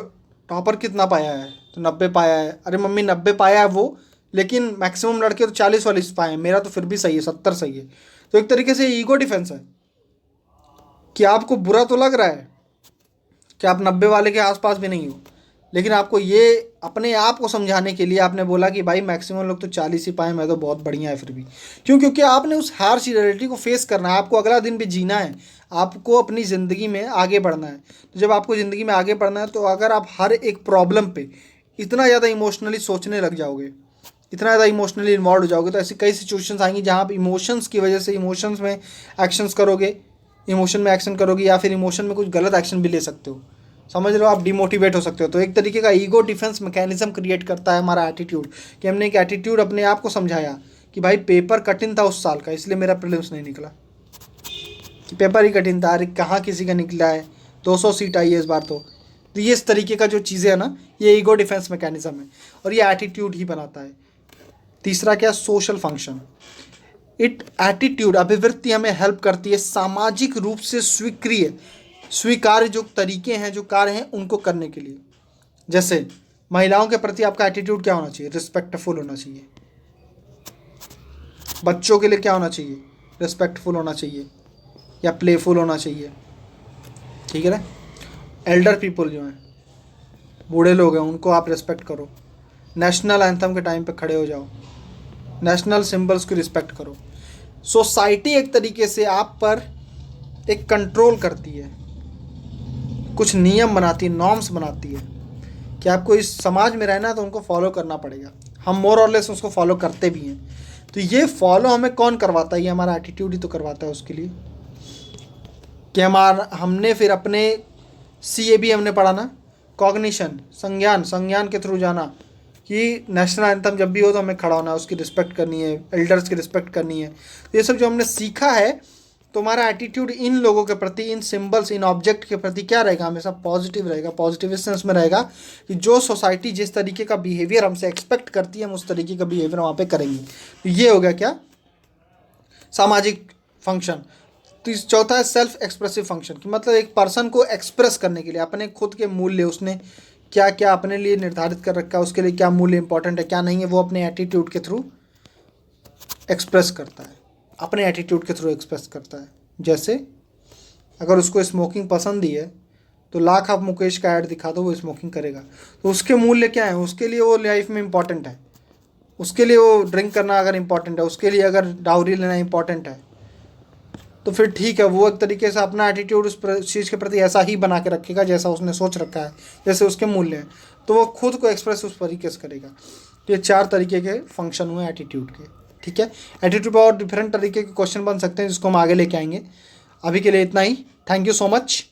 टॉपर कितना पाया है, तो 90 पाया है। अरे मम्मी 90 पाया है वो, लेकिन मैक्सिमम लड़के तो 40-40 पाए हैं, मेरा तो फिर भी सही है, 70 सही है। तो एक तरीके से ईगो डिफेंस है कि आपको बुरा तो लग रहा है कि आप 90 वाले के आसपास भी नहीं हो, लेकिन आपको ये अपने आप को समझाने के लिए आपने बोला कि भाई मैक्सिमम लोग तो 40 ही पाए, मैं तो बहुत बढ़िया है फिर भी। क्योंकि आपने उस हार्श रियलिटी को फेस करना है, आपको अगला दिन भी जीना है, आपको अपनी ज़िंदगी में आगे बढ़ना है। तो जब आपको ज़िंदगी में आगे बढ़ना है, तो अगर आप हर एक प्रॉब्लम पे इतना ज़्यादा इमोशनली सोचने लग जाओगे, इतना ज़्यादा इमोशनली इन्वॉल्व हो जाओगे, तो ऐसी कई सिचुएशंस आएंगी जहाँ आप इमोशंस की वजह से इमोशंस में एक्शंस करोगे, इमोशन में एक्शन करोगे, या फिर इमोशन में कुछ गलत एक्शन भी ले सकते हो, समझ रहे हो, आप डिमोटिवेट हो सकते हो। तो एक तरीके का ईगो डिफेंस मैकेनिज्म क्रिएट करता है हमारा एटीट्यूड, कि हमने एक एटीट्यूड अपने आप को समझाया कि भाई पेपर कठिन था उस साल का, इसलिए मेरा प्रीलिम्स नहीं निकला, कि पेपर ही कठिन था, अरे कहाँ किसी का निकला है, 200 सीट आई है इस बार तो ये इस तरीके का जो चीज़ें है ना, ये ईगो डिफेंस मैकेनिज्म है और ये एटीट्यूड ही बनाता है। तीसरा क्या? Social function. एटीट्यूड अभिवृत्ति हमें हेल्प करती है सामाजिक रूप से स्वीकार्य जो तरीके हैं, जो कार्य हैं, उनको करने के लिए। जैसे महिलाओं के प्रति आपका एटीट्यूड क्या होना चाहिए? रिस्पेक्टफुल होना चाहिए। बच्चों के लिए क्या होना चाहिए? रिस्पेक्टफुल होना चाहिए या प्लेफुल होना चाहिए, ठीक है ना। एल्डर पीपल जो हैं, बूढ़े लोग हैं, उनको आप रिस्पेक्ट करो। नेशनल एंथम के टाइम पे खड़े हो जाओ, नेशनल सिंबल्स की रिस्पेक्ट करो। सोसाइटी एक तरीके से आप पर एक कंट्रोल करती है, कुछ नियम बनाती है, नॉर्म्स बनाती है कि आपको इस समाज में रहना है तो उनको फॉलो करना पड़ेगा। हम मोर और लेस उसको फॉलो करते भी हैं। तो ये फॉलो हमें कौन करवाता है? ये हमारा एटीट्यूड ही तो करवाता है उसके लिए, कि हमने फिर अपने CAB हमने पढ़ा ना, कॉग्निशन, संज्ञान के थ्रू जाना कि नेशनल एंथम जब भी हो तो हमें खड़ा होना है, उसकी रिस्पेक्ट करनी है, एल्डर्स की रिस्पेक्ट करनी है। तो ये सब जो हमने सीखा है, तो हमारा एटीट्यूड इन लोगों के प्रति, इन सिंबल्स, इन ऑब्जेक्ट के प्रति क्या रहेगा? हमेशा पॉजिटिव रहेगा। पॉजिटिव सेंस में रहेगा कि जो सोसाइटी जिस तरीके का बिहेवियर हमसे एक्सपेक्ट करती है, हम उस तरीके का बिहेवियर वहाँ पे करेंगे। तो ये हो गया क्या? सामाजिक फंक्शन। तो चौथा है सेल्फ एक्सप्रेसिव फंक्शन, कि मतलब एक पर्सन को एक्सप्रेस करने के लिए अपने खुद के मूल्य, उसने क्या क्या अपने लिए निर्धारित कर रखा है, उसके लिए क्या मूल्य इंपॉर्टेंट है क्या नहीं है, वो अपने एटीट्यूड के थ्रू एक्सप्रेस करता है, अपने एटीट्यूड के थ्रू एक्सप्रेस करता है। जैसे अगर उसको स्मोकिंग पसंद ही है तो लाख आप मुकेश का ऐड दिखा दो, वो स्मोकिंग करेगा। तो उसके मूल्य क्या है, उसके लिए वो लाइफ में इंपॉर्टेंट है, उसके लिए वो ड्रिंक करना अगर इंपॉर्टेंट है, उसके लिए अगर डाउरी लेना इंपॉर्टेंट है, तो फिर ठीक है, वो एक तरीके से अपना एटीट्यूड उस चीज़ के प्रति ऐसा ही बना के रखेगा जैसा उसने सोच रखा है, जैसे उसके मूल्य हैं, तो वो खुद को एक्सप्रेस उस तरीके से करेगा। तो ये 4 तरीके के फंक्शन हुए एटीट्यूड के, ठीक है। एटीट्यूड पर और डिफरेंट तरीके के क्वेश्चन बन सकते हैं जिसको हम आगे लेके आएंगे। अभी के लिए इतना ही, थैंक यू सो मच।